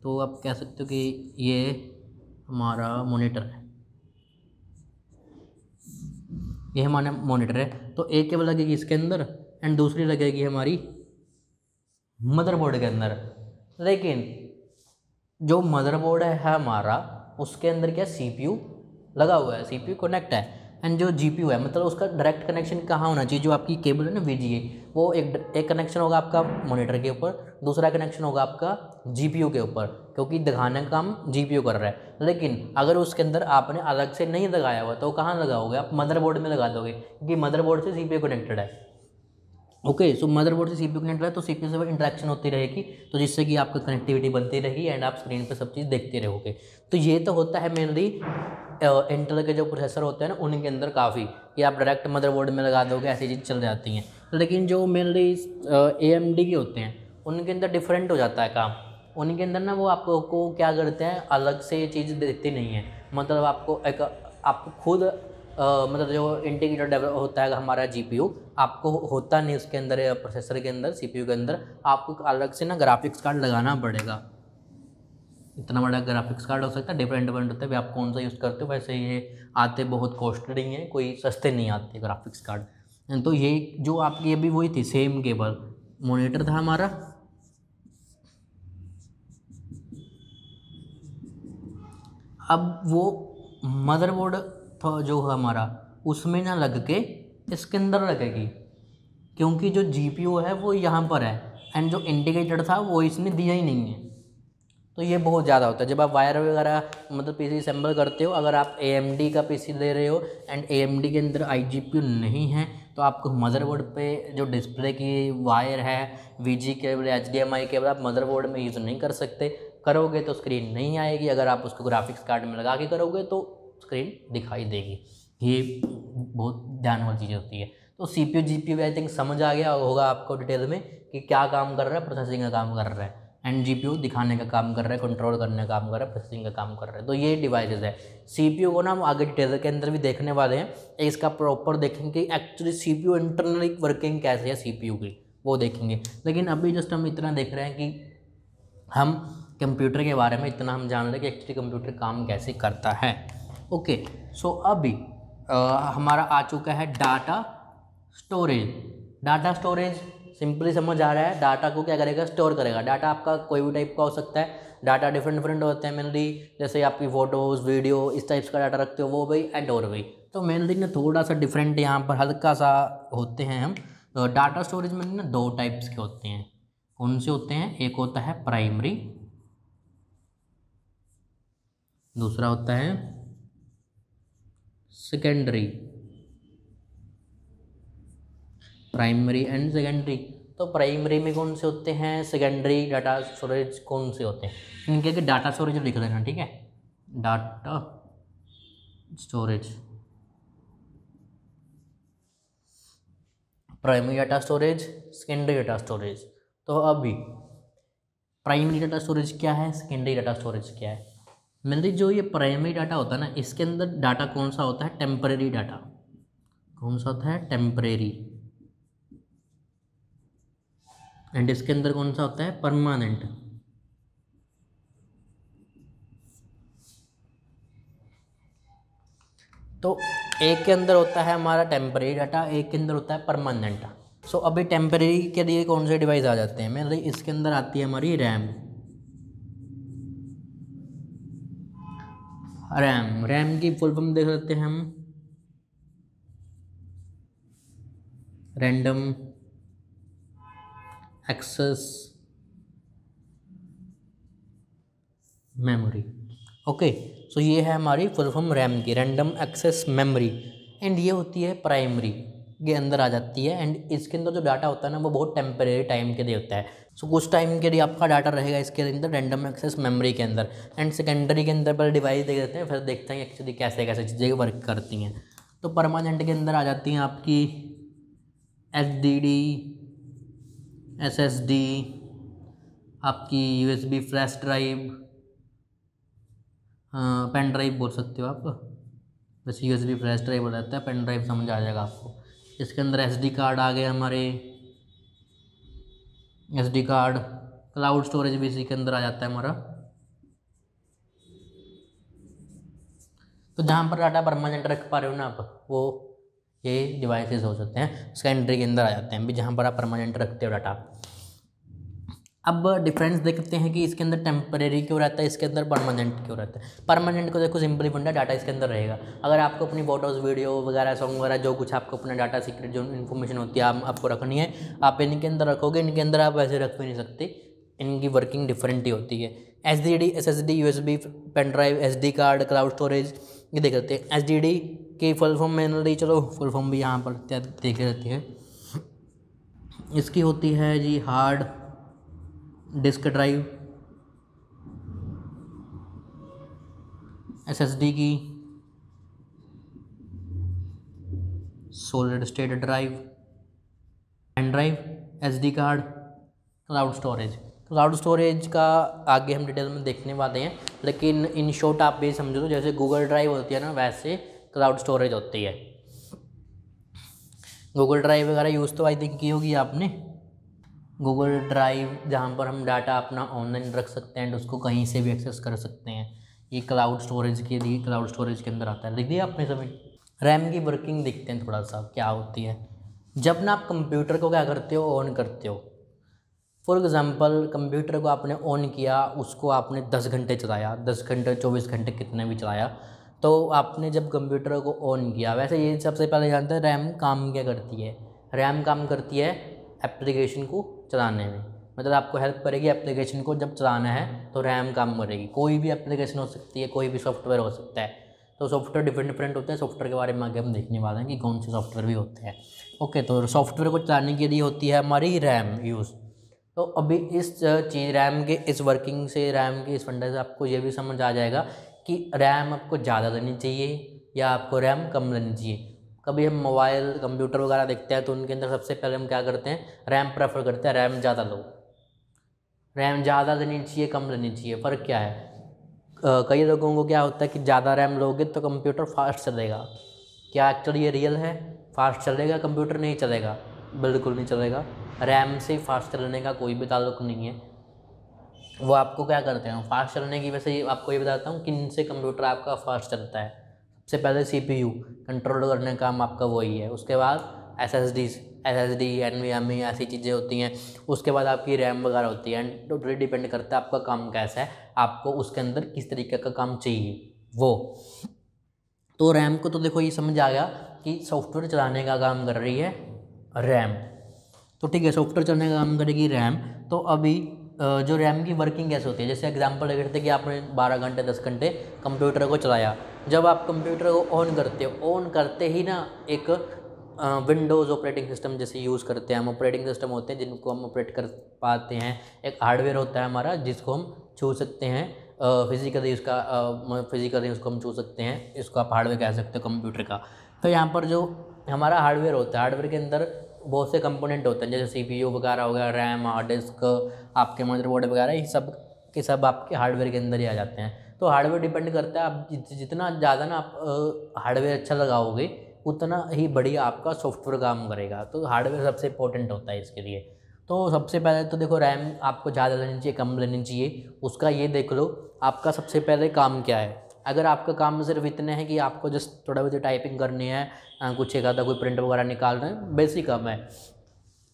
तो आप कह सकते हो कि ये हमारा मॉनिटर है, ये हमारा मॉनिटर है। तो एक केबल लगेगी इसके अंदर एंड दूसरी लगेगी हमारी मदरबोर्ड के अंदर। लेकिन जो मदरबोर्ड है हमारा, उसके अंदर क्या सीपीयू लगा हुआ है, सीपीयू कनेक्ट है। एंड जो जीपीयू है, मतलब उसका डायरेक्ट कनेक्शन कहाँ होना चाहिए, जो आपकी केबल है ना VGA, वो एक कनेक्शन होगा आपका मॉनिटर के ऊपर, दूसरा कनेक्शन होगा आपका जीपीयू के ऊपर, क्योंकि दिखाने का काम जीपीयू कर रहा है। लेकिन अगर उसके अंदर आपने अलग से नहीं लगाया हुआ तो कहाँ लगाओगे आप, मदरबोर्ड में लगा दोगे, क्योंकि मदरबोर्ड से सीपीयू कनेक्टेड है। ओके, सो मदरबोर्ड से सीपीयू कनेक्ट है तो सीपीयू से इंटरेक्शन होती रहेगी, तो जिससे कि आपकी कनेक्टिविटी बनती रहेगी एंड आप स्क्रीन पे सब चीज़ देखते रहोगे। तो ये तो होता है मेनली इंटेल के जो प्रोसेसर होते हैं ना उनके अंदर काफ़ी, कि आप डायरेक्ट मदरबोर्ड में लगा दोगे, ऐसी चीज़ चल जाती हैं। लेकिन जो मेनली AMD के होते हैं उनके अंदर डिफरेंट हो जाता है काम। उनके अंदर ना वो आपको क्या करते हैं, अलग से ये चीज़ देते नहीं हैं, मतलब आपको खुद मतलब जो इंटीग्रेटेड डेवलप होता है हमारा जीपीयू, आपको होता नहीं उसके अंदर, प्रोसेसर के अंदर, सीपीयू के अंदर आपको अलग से ना ग्राफिक्स कार्ड लगाना पड़ेगा। इतना बड़ा ग्राफिक्स कार्ड हो सकता है, डिफरेंट होता है, आप कौन सा यूज़ करते हो। वैसे ये आते बहुत कॉस्टली हैं, कोई सस्ते नहीं आते ग्राफिक्स कार्ड। तो ये जो आपकी अभी वही थी सेम केबल, मॉनिटर था हमारा, अब वो मदरबोर्ड था जो हमारा, उसमें ना लग के इसके अंदर लगेगी, क्योंकि जो जीपीयू है वो यहाँ पर है एंड जो इंडिकेटर था वो इसने दिया ही नहीं है। तो ये बहुत ज़्यादा होता है जब आप वायर वगैरह मतलब पीसी असेंबल करते हो। अगर आप AMD का पीसी ले रहे हो एंड AMD के अंदर iGPU नहीं है, तो आपको मदरबोर्ड पे जो डिस्प्ले की वायर है, VG केबल, HDMI केबल, आप मदरबोर्ड में यूज़ नहीं कर सकते। करोगे तो स्क्रीन नहीं आएगी, अगर आप उसको ग्राफिक्स कार्ड में लगा के करोगे तो स्क्रीन दिखाई देगी। ये बहुत ध्यान वाली चीज़ होती है। तो CPU GPU आई थिंक समझ आ गया होगा आपको डिटेल में कि क्या काम कर रहा है, प्रोसेसिंग का काम कर रहा है, एंड जीपीयू दिखाने का काम कर रहा है, कंट्रोल करने का काम कर रहा है, प्रोसेसिंग का काम कर रहा है। तो ये डिवाइसेस है। सीपीयू को ना हम आगे डिटेल के अंदर भी देखने वाले हैं, इसका प्रॉपर देखेंगे एक्चुअली सीपीयू इंटरनली वर्किंग कैसे है सीपीयू की, वो देखेंगे। लेकिन अभी जस्ट हम इतना देख रहे हैं कि हम कंप्यूटर के बारे में इतना हम जान लें कि एक्चुअली कंप्यूटर काम कैसे करता है। ओके, सो अभी हमारा आ चुका है data storage. Data storage simply समझ आ रहा है, डाटा को क्या करेगा, स्टोर करेगा। डाटा आपका कोई भी टाइप का हो सकता है, डाटा डिफरेंट होते हैं मेनली, जैसे आपकी फ़ोटोज़, वीडियो, इस टाइप्स का डाटा रखते हो वो भी एंड और भी। तो मेनली ना थोड़ा सा डिफरेंट यहाँ पर हल्का सा होते हैं हम। तो डाटा स्टोरेज में ना दो टाइप्स के होते हैं। कौन से होते हैं, एक होता है प्राइमरी, दूसरा होता है सेकेंडरी। Primary and secondary. तो प्राइमरी में कौन से होते हैं, सेकेंडरी डाटा स्टोरेज कौन से होते हैं, इनके के डाटा स्टोरेज लिख देना, ठीक है, data storage. Primary data storage, secondary data storage. तो अभी प्राइमरी डाटा स्टोरेज क्या है, सेकेंडरी डाटा स्टोरेज क्या है। मतलब जो ये प्राइमरी डाटा होता है ना, इसके अंदर डाटा कौन सा होता है, टेम्परेरी डाटा। कौन सा होता है, टेम्परेरी। एंड इसके अंदर कौन सा होता है, परमानेंट। तो एक के अंदर होता है हमारा टेम्परेरी डाटा, एक के अंदर होता है परमानेंट डाटा। सो अभी टेम्परेरी के लिए कौन से डिवाइस आ जाते हैं, मतलब इसके अंदर आती है हमारी रैम। रैम की फुल फॉर्म देख सकते हैं हम, रैंडम एक्सेस मेमोरी। ओके, सो ये है हमारी फुल फॉर्म रैम की, रैंडम एक्सेस मेमोरी। एंड ये होती है प्राइमरी के अंदर आ जाती है। एंड इसके अंदर जो डाटा होता है ना, वो बहुत टेम्परेरी टाइम के लिए होता है। सो कुछ टाइम के लिए आपका डाटा रहेगा इसके अंदर, रैंडम एक्सेस मेमोरी के अंदर। एंड सेकेंडरी के अंदर पहले डिवाइस देख देते हैं, फिर देखते हैं एक्चुअली कैसे कैसे चीज़ें वर्क करती हैं। तो परमानेंट के अंदर आ जाती हैं आपकी HDD, SSD, आपकी USB flash drive, pen drive बोल सकते हो आप, वैसे USB फ्लैश ड्राइव हो जाता है, पेन ड्राइव समझ आ जाएगा आपको। इसके अंदर SD कार्ड आ गए हमारे, SD कार्ड, क्लाउड स्टोरेज भी इसी के अंदर आ जाता है हमारा। तो जहाँ पर डाटा परमानेंट रख पा रहे हो ना आप, वो ये डिवाइसेस हो सकते हैं, सेकेंडरी के अंदर आ जाते हैं भी, जहाँ पर आप परमानेंट रखते हो डाटा। अब डिफरेंस देखते हैं कि इसके अंदर टेम्परेरी क्यों रहता है, इसके अंदर परमानेंट क्यों रहता है। परमानेंट को देखो सिंपली फंडा, डाटा इसके अंदर रहेगा। अगर आपको अपनी फोटोज़, वीडियो वगैरह, सॉन्ग वगैरह, जो कुछ आपको अपना डाटा सीक्रेट जो इन्फॉर्मेशन होती है आपको रखनी है, आप इनके अंदर रखोगे। इनके अंदर आप वैसे रख भी नहीं सकते, इनकी वर्किंग डिफरेंट ही होती है। HDD, SSD, USB, pen drive, SD card, cloud storage, ये देख लेते हैं। HDD की फुल फॉर्म मैंने ली, चलो फुल फॉर्म भी यहाँ पर देख लेती है। इसकी होती है जी हार्ड डिस्क ड्राइव, SSD की solid state drive, pen drive, SD card, cloud storage. Cloud storage का आगे हम डिटेल में देखने वाले हैं, लेकिन इन शॉर्ट आप भी समझो तो जैसे गूगल ड्राइव होती है ना, वैसे क्लाउड स्टोरेज होती है। गूगल ड्राइव वगैरह यूज़ तो आई थिंक की होगी आपने, गूगल ड्राइव जहाँ पर हम डाटा अपना ऑनलाइन रख सकते हैं एंड उसको कहीं से भी एक्सेस कर सकते हैं। ये क्लाउड स्टोरेज के लिए, क्लाउड स्टोरेज के अंदर आता है। लिख दिया आपने सभी। रैम की वर्किंग देखते हैं थोड़ा सा क्या होती है। जब ना आप कंप्यूटर को क्या करते हो, ऑन करते हो। फॉर एग्ज़ाम्पल कंप्यूटर को आपने ऑन किया, उसको आपने 10 घंटे चलाया, 10 घंटे 24 घंटे कितने भी चलाया, तो आपने जब कंप्यूटर को ऑन किया, वैसे ये सबसे पहले जानते हैं रैम काम क्या करती है। रैम काम करती है एप्लीकेशन को चलाने में, मतलब आपको हेल्प करेगी एप्लीकेशन को जब चलाना है, तो रैम काम करेगी। कोई भी एप्लीकेशन हो सकती है, कोई भी सॉफ्टवेयर हो सकता है। तो सॉफ्टवेयर डिफरेंट डिफरेंट होते हैं, सॉफ्टवेयर के बारे में आगे हम देखने वाले हैं कि कौन से सॉफ्टवेयर भी होते हैं। ओके, तो सॉफ्टवेयर को चलाने के लिए होती है हमारी रैम यूज़। तो अभी इस चीज़ रैम के इस वर्किंग से, रैम के इस फंडे से आपको ये भी समझ आ जाएगा कि रैम आपको ज़्यादा लेनी चाहिए या आपको रैम कम लेनी चाहिए। कभी हम मोबाइल, कंप्यूटर वगैरह देखते हैं तो उनके अंदर सबसे पहले हम क्या करते हैं, रैम प्रेफर करते हैं, रैम ज़्यादा लो। रैम ज़्यादा लेनी चाहिए, कम लेनी चाहिए, फ़र्क क्या है। कई लोगों को क्या होता है कि ज़्यादा रैम लोगे तो कंप्यूटर फास्ट चलेगा। क्या एक्चुअली ये रियल है? फास्ट चलेगा कंप्यूटर? नहीं चलेगा, बिल्कुल नहीं चलेगा। रैम से फास्ट चलने का कोई भी ताल्लुक नहीं है। वो आपको क्या करते हैं फास्ट चलने की, वैसे आपको ये बताता हूँ किन से कंप्यूटर आपका फास्ट चलता है। सबसे पहले CPU कंट्रोल करने का काम आपका वही है। उसके बाद SSD, NVMe ऐसी चीज़ें होती हैं। उसके बाद आपकी रैम वगैरह होती है। एंड टोटली डिपेंड करता है आपका काम कैसा है, आपको उसके अंदर किस तरीके का काम चाहिए वो। तो रैम को तो देखो ये समझ आ गया कि सॉफ्टवेयर चलाने का काम कर रही है रैम। तो ठीक है, सॉफ्टवेयर चलने का काम करेगी रैम। तो अभी जो रैम की वर्किंग कैसे होती है, जैसे एग्जांपल ले करते कि आपने 12 घंटे 10 घंटे कंप्यूटर को चलाया। जब आप कंप्यूटर को ऑन करते हो, ऑन करते ही ना एक विंडोज़ ऑपरेटिंग सिस्टम जैसे यूज़ करते हैं हम, ऑपरेटिंग सिस्टम होते हैं जिनको हम ऑपरेट कर पाते हैं। एक हार्डवेयर होता है हमारा जिसको हम छू सकते हैं, फिज़िकली उसको हम छू सकते हैं। इसको आप हार्डवेयर कह सकते हो कंप्यूटर का। तो यहाँ पर जो हमारा हार्डवेयर होता है, हार्डवेयर के अंदर बहुत से कंपोनेंट होते हैं, जैसे CPU वगैरह हो गया, रैम, हार्ड डिस्क, आपके मदरबोर्ड वगैरह, ये सब के सब आपके हार्डवेयर के अंदर ही आ जाते हैं। तो हार्डवेयर डिपेंड करता है, आप जितना ज़्यादा ना आप हार्डवेयर अच्छा लगाओगे उतना ही बढ़िया आपका सॉफ्टवेयर काम करेगा। तो हार्डवेयर सबसे इंपॉर्टेंट होता है इसके लिए। तो सबसे पहले तो देखो रैम आपको ज़्यादा लेनी चाहिए, कम लेनी चाहिए, उसका ये देख लो आपका सबसे पहले काम क्या है। अगर आपका काम सिर्फ इतने हैं कि आपको जस्ट थोड़ा बहुत टाइपिंग करनी है, कुछ एक आधा कोई प्रिंट वगैरह निकालना है, बेसिक काम है,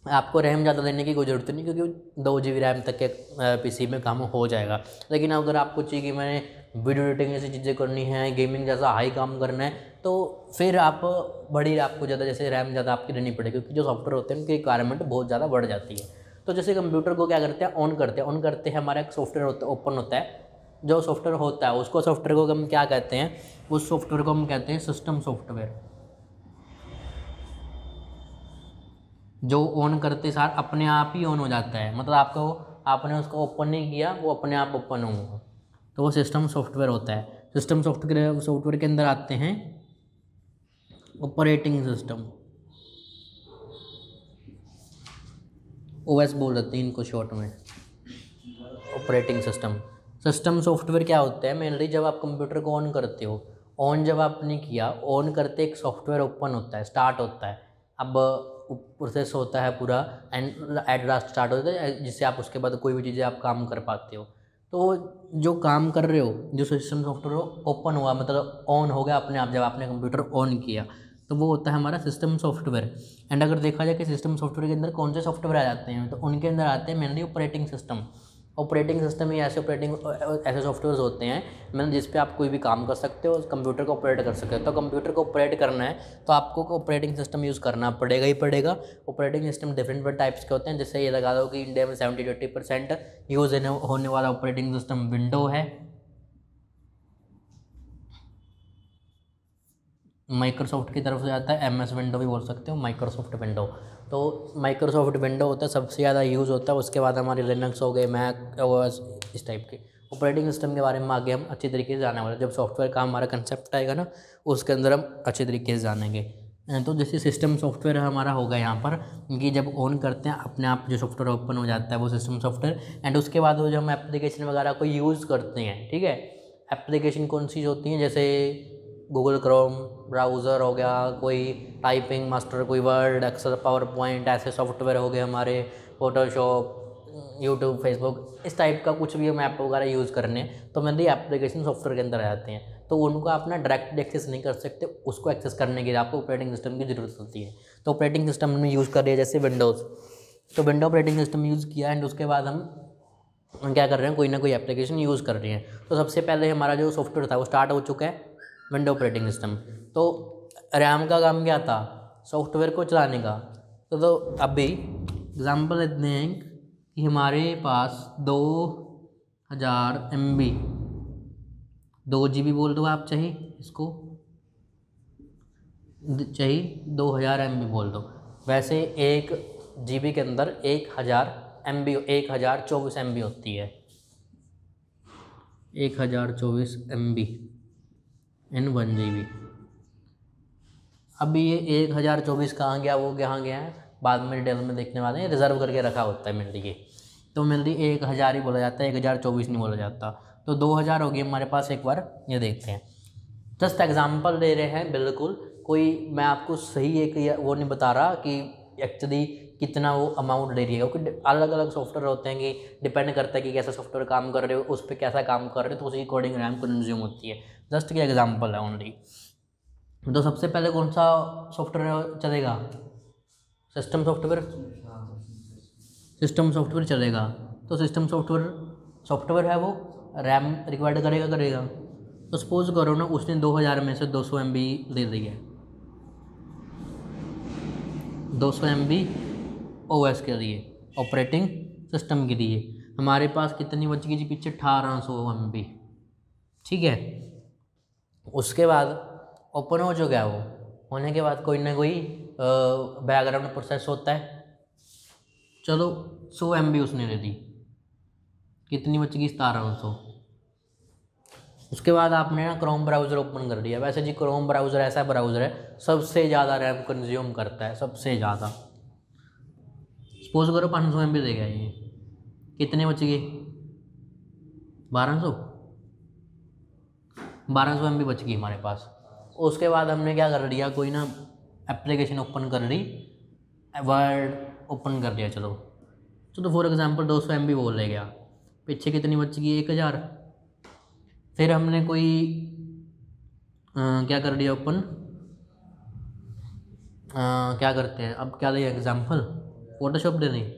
आपको रैम ज़्यादा लेने की कोई ज़रूरत नहीं, क्योंकि 2 GB रैम तक के PC में काम हो जाएगा। लेकिन अगर आपको चाहिए कि मैंने वीडियो एडिटिंग जैसी चीज़ें करनी है, गेमिंग जैसा हाई काम करना है, तो फिर आपको ज़्यादा जैसे रैम ज़्यादा आपकी लेनी पड़ेगी, क्योंकि जो सॉफ्टवेयर होते हैं उनकी रिक्वायरमेंट बहुत ज़्यादा बढ़ जाती है। तो जैसे कंप्यूटर को क्या करते हैं, ऑन करते हैं, हमारा एक सॉफ्टवेयर ओपन होता है। जो सॉफ्टवेयर होता है उसको सॉफ्टवेयर को हम क्या कहते हैं, उस सॉफ्टवेयर को हम कहते हैं सिस्टम सॉफ्टवेयर। जो ऑन करते सार अपने आप ही ऑन हो जाता है, मतलब आपने उसको ओपन नहीं किया, वो अपने आप ओपन होगा, तो वो सिस्टम सॉफ्टवेयर होता है। सिस्टम सॉफ्टवेयर के अंदर आते हैं ऑपरेटिंग सिस्टम, OS बोल देते हैं इनको शॉर्ट में, ऑपरेटिंग सिस्टम। सिस्टम सॉफ्टवेयर क्या होता है, मेनली जब आप कंप्यूटर को ऑन करते हो, ऑन जब आपने किया, ऑन करते एक सॉफ्टवेयर ओपन होता है, स्टार्ट होता है। अब प्रोसेस होता है पूरा, एंड एट लास्ट स्टार्ट होता है, जिससे आप उसके बाद कोई भी चीज़ें आप काम कर पाते हो। तो जो काम कर रहे हो, जो सिस्टम सॉफ्टवेयर ओपन हुआ, मतलब ऑन हो गया अपने आप जब आपने कंप्यूटर ऑन किया, तो वो होता है हमारा सिस्टम सॉफ्टवेयर। एंड अगर देखा जाए कि सिस्टम सॉफ्टवेयर के अंदर कौन से सॉफ्टवेयर आ जाते हैं, तो उनके अंदर आते हैं mainly operating system. Operating system ही ऐसे सॉफ्टवेयर होते हैं मतलब जिस पे आप कोई भी काम कर सकते हो, उस कंप्यूटर को ऑपरेट कर सकते हो। तो कंप्यूटर को ऑपरेट करना है तो आपको ऑपरेटिंग सिस्टम यूज़ करना पड़ेगा ही पड़ेगा। ऑपरेटिंग सिस्टम डिफरेंट टाइप्स के होते हैं, जैसे ये लगा दो कि इंडिया में 70-80% यूज़ होने वाला ऑपरेटिंग सिस्टम विंडो है, माइक्रोसॉफ्ट की तरफ से आता है, MS विंडो भी बोल सकते हो, माइक्रोसॉफ्ट विंडो। तो माइक्रोसॉफ्ट विंडो होता है, सबसे ज़्यादा यूज़ होता है। उसके बाद हमारे लिनक्स हो गए, मैक OS, इस टाइप के ऑपरेटिंग सिस्टम के बारे में आगे हम अच्छी तरीके से जाने वाले, जब सॉफ्टवेयर का हमारा कंसेप्ट आएगा ना, उसके अंदर हम अच्छे तरीके से जानेंगे। तो जैसे सिस्टम सॉफ्टवेयर हमारा होगा यहाँ पर कि जब ऑन करते हैं अपने आप जो सॉफ्टवेयर ओपन हो जाता है वो सिस्टम सॉफ्टवेयर। एंड उसके बाद वो जो हम एप्लीकेशन वगैरह को यूज़ करते हैं, ठीक है, एप्लीकेशन कौन सी होती हैं, जैसे गूगल क्रोम ब्राउज़र हो गया, कोई टाइपिंग मास्टर, कोई वर्ड, एक्सेल, पावर पॉइंट, ऐसे सॉफ्टवेयर हो गए हमारे, फोटोशॉप, यूट्यूब, फेसबुक, इस टाइप का कुछ भी हम ऐप वगैरह यूज़ करने, तो मेनली एप्लीकेशन सॉफ्टवेयर के अंदर आ जाते हैं। तो उनको आप ना डायरेक्ट एक्सेस नहीं कर सकते, उसको एक्सेस करने के लिए आपको ऑपरेटिंग सिस्टम की ज़रूरत होती है। तो ऑपरेटिंग सिस्टम में यूज़ कर रही है जैसे विंडोज़, तो विंडो ऑपरेटिंग सिस्टम यूज़ किया, एंड उसके बाद हम क्या कर रहे हैं, कोई ना कोई एप्लीकेशन यूज़ कर रहे हैं। तो सबसे पहले हमारा जो सॉफ्टवेयर था वो स्टार्ट हो चुका है, विंडो ऑपरेटिंग सिस्टम। तो रैम का काम क्या था, सॉफ्टवेयर को चलाने का। तो अभी एग्जांपल लेते हैं कि हमारे पास 2000 MB, 2 GB बोल दो आप, चाहिए इसको, चाहिए 2000 MB बोल दो। वैसे 1 GB के अंदर 1000 MB, 1024 MB होती है, 1024 MB इन 1 GB। अभी ये 1024 कहाँ गया, वो कहाँ गया है, बाद में डिटेल में देखने वाले हैं, रिजर्व करके रखा होता है मेनली ये। तो मेनली 1000 ही बोला जाता है, 1024 नहीं बोला जाता। तो 2000 हो गई हमारे पास, एक बार ये देखते हैं, जस्ट एग्जांपल दे रहे हैं, बिल्कुल कोई मैं आपको सही एक वो नहीं बता रहा कि एक्चुअली कितना वो अमाउंट ले रही है, क्योंकि अलग अलग सॉफ्टवेयर होते हैं कि डिपेंड करता है कि कैसा सॉफ्टवेयर काम कर रहे हो, उस पर कैसा काम कर रहे हो, तो उसी अकॉर्डिंग रैम कंज्यूम होती है। जस्ट के एग्जांपल है ओनली। तो सबसे पहले कौन सा सॉफ्टवेयर चलेगा, सिस्टम सॉफ्टवेयर चलेगा। तो सिस्टम सॉफ्टवेयर है वो रैम रिक्वायर्ड करेगा। तो सपोज करो ना उसने 2000 में से 200 MB ले ली है, 200 MB OS के लिए, ऑपरेटिंग सिस्टम के लिए। हमारे पास कितनी बच गई जी पीछे, 1800 MB, ठीक है। उसके बाद ओपन हो चुका है, वो होने के बाद कोई ना कोई बैकग्राउंड प्रोसेस होता है। चलो 100 MB उसने ले ली, कितनी बच गई, 1700। उसके बाद आपने ना क्रोम ब्राउज़र ओपन कर दिया। वैसे जी क्रोम ब्राउज़र ऐसा ब्राउज़र है सबसे ज़्यादा रैम कंज्यूम करता है, सबसे ज़्यादा। सपोज करो 500 MB देगा ये, कितने बच गए? 1200 MB बच गई हमारे पास। उसके बाद हमने क्या कर लिया, कोई ना एप्लीकेशन ओपन कर ली, वर्ड ओपन कर लिया, चलो तो फॉर एग्जांपल 200 MB बोल ले गया, पीछे कितनी बच गई? 1000। फिर हमने कोई क्या कर लिया ओपन, क्या करते हैं अब, क्या दें एग्जांपल, फ़ोटोशॉप दे दें,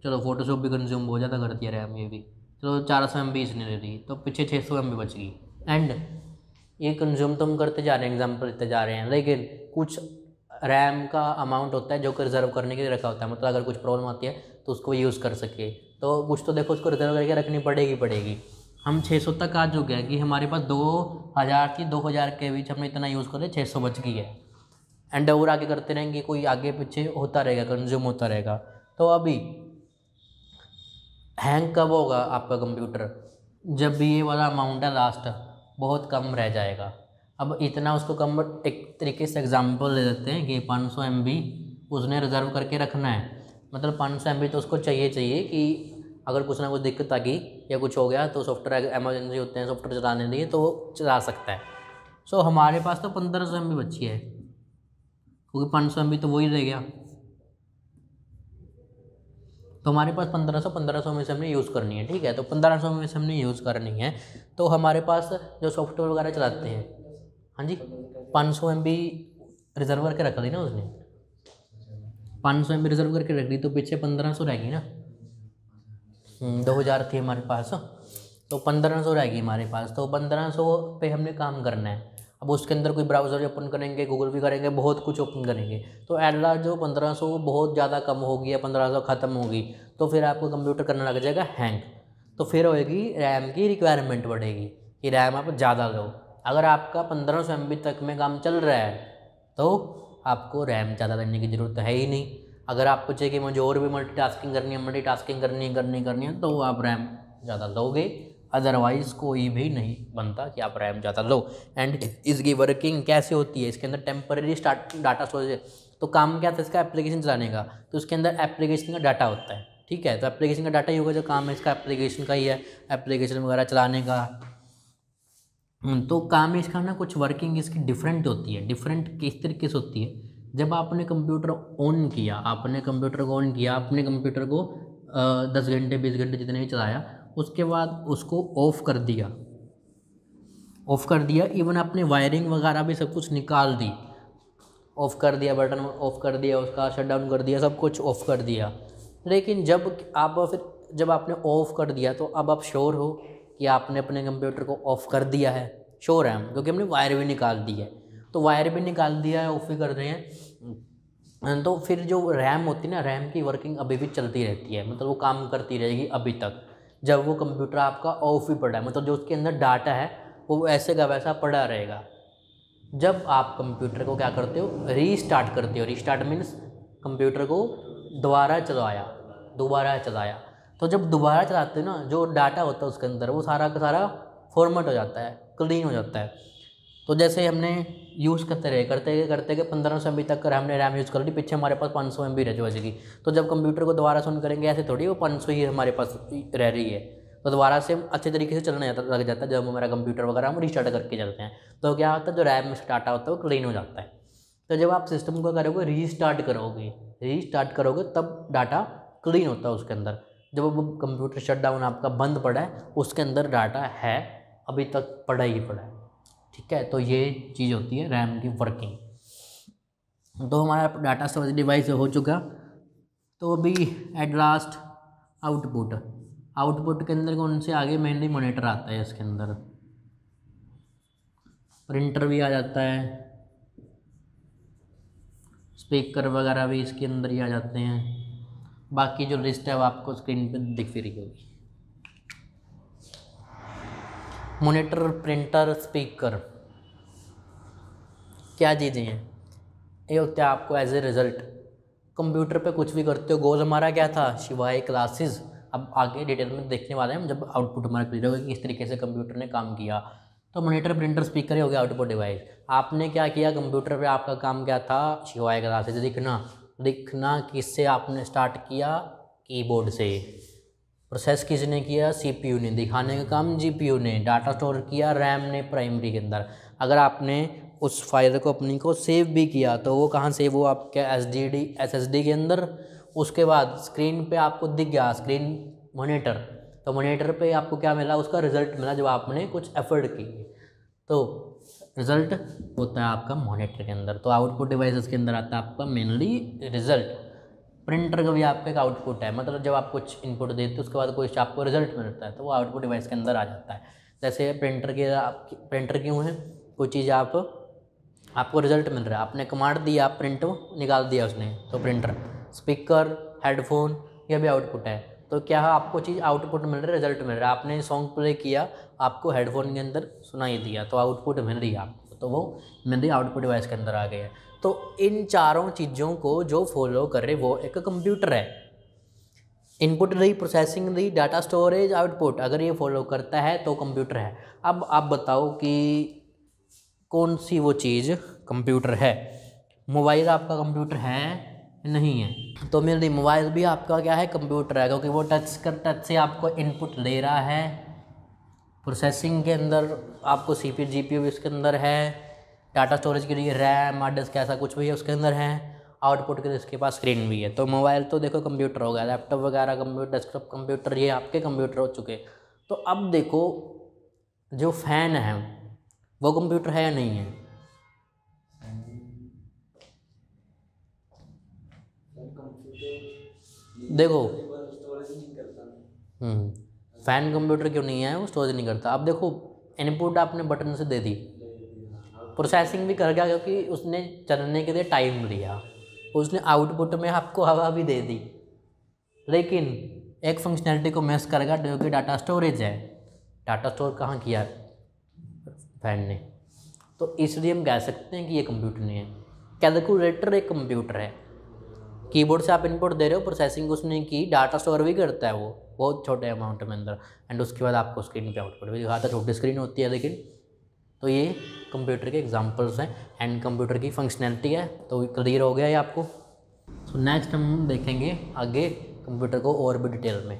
चलो फ़ोटोशॉप भी कंज्यूम बहुत ज़्यादा करती है रैम ये भी, चलो 400 MB इसने दे दी, तो पीछे 600 MB बच गई। एंड ये कंज्यूम तो हम करते जा रहे हैं, एग्जांपल लेते जा रहे हैं, लेकिन कुछ रैम का अमाउंट होता है जो कि रिजर्व करने के लिए रखा होता है, मतलब अगर कुछ प्रॉब्लम आती है तो उसको यूज़ कर सके, तो कुछ तो देखो उसको रिजर्व करके रखनी पड़ेगी। हम 600 तक आ चुके हैं कि हमारे पास 2000 थी, 2000 के बीच हमने इतना यूज़ कर लिया, 600 बच गई है। एंड और आगे करते रहेंगे, कोई आगे पीछे होता रहेगा, कंज्यूम होता रहेगा। तो अभी हैंग कब होगा आपका कंप्यूटर? जब भी ये वाला अमाउंट है लास्ट बहुत कम रह जाएगा। अब इतना उसको कम, एक तरीके से एग्जांपल ले देते हैं कि 500 MB उसने रिज़र्व करके रखना है, मतलब 500 MB तो उसको चाहिए कि अगर कुछ ना कुछ दिक्कत आ गई या कुछ हो गया तो सॉफ्टवेयर एमरजेंसी होते हैं सॉफ्टवेयर चलाने लिए, तो वो चला सकता है। सो हमारे पास तो 1500 MB बची है, क्योंकि 500 MB तो वही रह गया, तो हमारे पास 1500 में से हमने यूज़ करनी है, ठीक है। तो 1500 में से हमने यूज़ करनी है, तो हमारे पास जो सॉफ्टवेयर वगैरह चलाते हैं, हाँ जी, 500 MB रिजर्व करके रख ली ना उसने, 500 MB रिजर्व करके रख ली, तो पीछे 1500 रहेगी ना, 2000 थी हमारे पास, तो 1500 रहेगी हमारे पास। तो 1500 पे हमने काम करना है। अब उसके अंदर कोई ब्राउज़र ओपन करेंगे, गूगल भी करेंगे, बहुत कुछ ओपन करेंगे, तो एट लास्ट जो 1500 बहुत ज़्यादा कम होगी या 1500 ख़त्म होगी, तो फिर आपको कंप्यूटर करने लग जाएगा हैंग। तो फिर होएगी रैम की रिक्वायरमेंट बढ़ेगी कि रैम आप ज़्यादा लो। अगर आपका 1500 MB तक में काम चल रहा है तो आपको रैम ज़्यादा लेने की ज़रूरत है ही नहीं। अगर आपको चाहिए कि मुझे और भी मल्टीटास्किंग करनी है तो आप रैम ज़्यादा लोगे, अदरवाइज़ कोई भी नहीं बनता कि आप रैम ज़्यादा लो। एंड इसकी वर्किंग कैसे होती है, इसके अंदर टेम्परेरी डाटा स्टोरेज, तो काम क्या था इसका, एप्लीकेशन चलाने का, तो उसके अंदर एप्लीकेशन का डाटा होता है, ठीक है। तो एप्लीकेशन का डाटा ही होगा, जो काम है इसका एप्लीकेशन का ही है, एप्लीकेशन वगैरह चलाने का। तो काम इसका ना कुछ वर्किंग इसकी डिफरेंट होती है। डिफरेंट किस तरीके से होती है, जब आपने कंप्यूटर ऑन किया, आपने कंप्यूटर को 10 घंटे 20 घंटे जितने भी चलाया, उसके बाद उसको ऑफ़ कर दिया, इवन आपने वायरिंग वगैरह भी सब कुछ निकाल दी, ऑफ़ कर दिया, बटन ऑफ़ कर दिया, उसका शट डाउन कर दिया, सब कुछ ऑफ़ कर दिया। लेकिन जब आपने ऑफ़ कर दिया तो अब आप श्योर हो कि आपने अपने कंप्यूटर को ऑफ़ कर दिया है? श्योर है हम, क्योंकि हमने वायर भी निकाल दी है। तो वायर भी निकाल दिया है, ऑफ़ भी कर रहे हैं, तो फिर जो रैम होती है ना, रैम की वर्किंग अभी भी चलती रहती है, मतलब वो काम करती रहेगी अभी तक, जब वो कंप्यूटर आपका ऑफ भी पड़ा है, मतलब जो उसके अंदर डाटा है वो ऐसे का वैसा पड़ा रहेगा। जब आप कंप्यूटर को क्या करते हो, रीस्टार्ट करते हो, रीस्टार्ट मीन्स कंप्यूटर को दोबारा चलाया, तो जब दोबारा चलाते हो ना, जो डाटा होता है उसके अंदर वो सारा का सारा फॉर्मेट हो जाता है, क्लीन हो जाता है। तो जैसे हमने यूज़ करते 1500 MB तक कर हमने रैम यूज़ कर ली, पीछे हमारे पास 500 MB रह जाएगी, तो जब कंप्यूटर को दोबारा ऑन करेंगे ऐसे थोड़ी वो 500 ही हमारे पास रह रही है, तो दोबारा से अच्छे तरीके से चलने लग जाता है। जब हमारा कंप्यूटर वगैरह हम रीस्टार्ट करके चलते हैं तो क्या होता है, जो रैम में डाटा होता है वो क्लीन हो जाता है। तो जब आप सिस्टम को करोगे रीस्टार्ट करोगे तब डाटा क्लीन होता है उसके अंदर। जब वो कंप्यूटर शटडाउन आपका बंद पड़ा है, उसके अंदर डाटा है अभी तक पड़ा ही पड़ा है, ठीक है। तो ये चीज़ होती है रैम की वर्किंग। तो हमारा डाटा स्टोरेज डिवाइस हो चुका। तो अभी एट लास्ट आउटपुट के अंदर कौन से आगे मेनली मॉनिटर आता है, इसके अंदर प्रिंटर भी आ जाता है, स्पीकर वगैरह भी इसके अंदर ही आ जाते हैं। बाकी जो लिस्ट है वो आपको स्क्रीन पे दिख रही होगी। मॉनिटर, प्रिंटर, स्पीकर क्या चीज़ें हैं, ये होता है आपको एज ए रिज़ल्ट कंप्यूटर पे कुछ भी करते हो। गोल हमारा क्या था, शिवाय क्लासेस। अब आगे डिटेल में देखने वाले हैं हम, जब आउटपुट हमारा क्लियर होगा कि किस तरीके से कंप्यूटर ने काम किया। तो मॉनिटर, प्रिंटर, स्पीकर ही हो गया आउटपुट डिवाइस। आपने क्या किया कंप्यूटर पे, आपका काम क्या था, शिवाय क्लासेस दिखना, लिखना किससे आपने स्टार्ट किया, कीबोर्ड से। प्रोसेस किसने किया, सीपीयू ने। दिखाने का काम जीपीयू ने। डाटा स्टोर किया रैम ने प्राइमरी के अंदर। अगर आपने उस फाइल को अपनी को सेव भी किया तो वो कहाँ सेव हुआ, आपके एसएसडी के अंदर। उसके बाद स्क्रीन पे आपको दिख गया, स्क्रीन मॉनिटर, तो मॉनिटर पे आपको क्या मिला, उसका रिजल्ट मिला जब आपने कुछ एफर्ट की। तो रिजल्ट होता है आपका मॉनिटर के अंदर। तो आउटपुट डिवाइसेस के अंदर आता है आपका मेनली रिजल्ट। प्रिंटर का भी आपका एक आउटपुट है, मतलब जब आप कुछ इनपुट देते हो उसके बाद कोई आपको रिजल्ट मिलता है तो वो आउटपुट डिवाइस के अंदर आ जाता है। जैसे प्रिंटर क्यों है, कोई चीज़ आपको रिजल्ट मिल रहा है, आपने कमांड दिया, आप प्रिंट निकाल दिया उसने, तो प्रिंटर। स्पीकर, हेडफोन, यह भी आउटपुट है। तो क्या है, आपको चीज़ आउटपुट मिल रहा है, रिजल्ट मिल रहा है। आपने सॉन्ग प्ले किया, आपको हेडफोन के अंदर सुनाई दिया, तो आउटपुट मिल रही है आपको, तो वो मेरी आउटपुट डिवाइस के अंदर आ गई है। तो इन चारों चीज़ों को जो फॉलो करे वो एक कंप्यूटर है। इनपुट रही, प्रोसेसिंग रही, डाटा स्टोरेज, आउटपुट, अगर ये फॉलो करता है तो कंप्यूटर है। अब आप बताओ कि कौन सी वो चीज़ कंप्यूटर है। मोबाइल आपका कंप्यूटर है, नहीं है? तो मेरे मोबाइल भी आपका क्या है, कंप्यूटर है, क्योंकि वो टच से आपको इनपुट ले रहा है। प्रोसेसिंग के अंदर आपको सीपीयू जीपीयू भी उसके अंदर है। डाटा स्टोरेज के लिए रैम, हार्ड डिस्क, ऐसा कुछ भी है उसके अंदर है। आउटपुट के लिए इसके पास स्क्रीन भी है। तो मोबाइल तो देखो कंप्यूटर हो गया, लैपटॉप वगैरह कंप्यूटर, डेस्कटॉप कंप्यूटर, ये आपके कंप्यूटर हो चुके। तो अब देखो, जो फ़ैन है वो कंप्यूटर है या नहीं है? देखो, फ़ैन कंप्यूटर क्यों नहीं है, वो स्टोरेज नहीं करता। अब देखो, इनपुट आपने बटन से दे दी, प्रोसेसिंग भी कर गया क्योंकि उसने चलने के लिए टाइम लिया, उसने आउटपुट में आपको हवा भी दे दी, लेकिन एक फंक्शनैलिटी को मिस कर गया जो कि डाटा स्टोरेज है। डाटा स्टोर कहाँ किया फैन ने, तो इसलिए हम कह सकते हैं कि ये कंप्यूटर नहीं है। कैलकुलेटर एक कंप्यूटर है। कीबोर्ड से आप इनपुट दे रहे हो, प्रोसेसिंग उसने की, डाटा स्टोर भी करता है वो बहुत छोटे अमाउंट में अंदर, एंड उसके बाद आपको स्क्रीन पे आउटपुट भी दिखाता है। छोटी स्क्रीन होती है लेकिन। तो ये कंप्यूटर के एग्जांपल्स हैं एंड कंप्यूटर की फंक्शनैलिटी है। तो क्लियर हो गया ये आपको। सो नेक्स्ट हम देखेंगे आगे कंप्यूटर को और भी डिटेल में।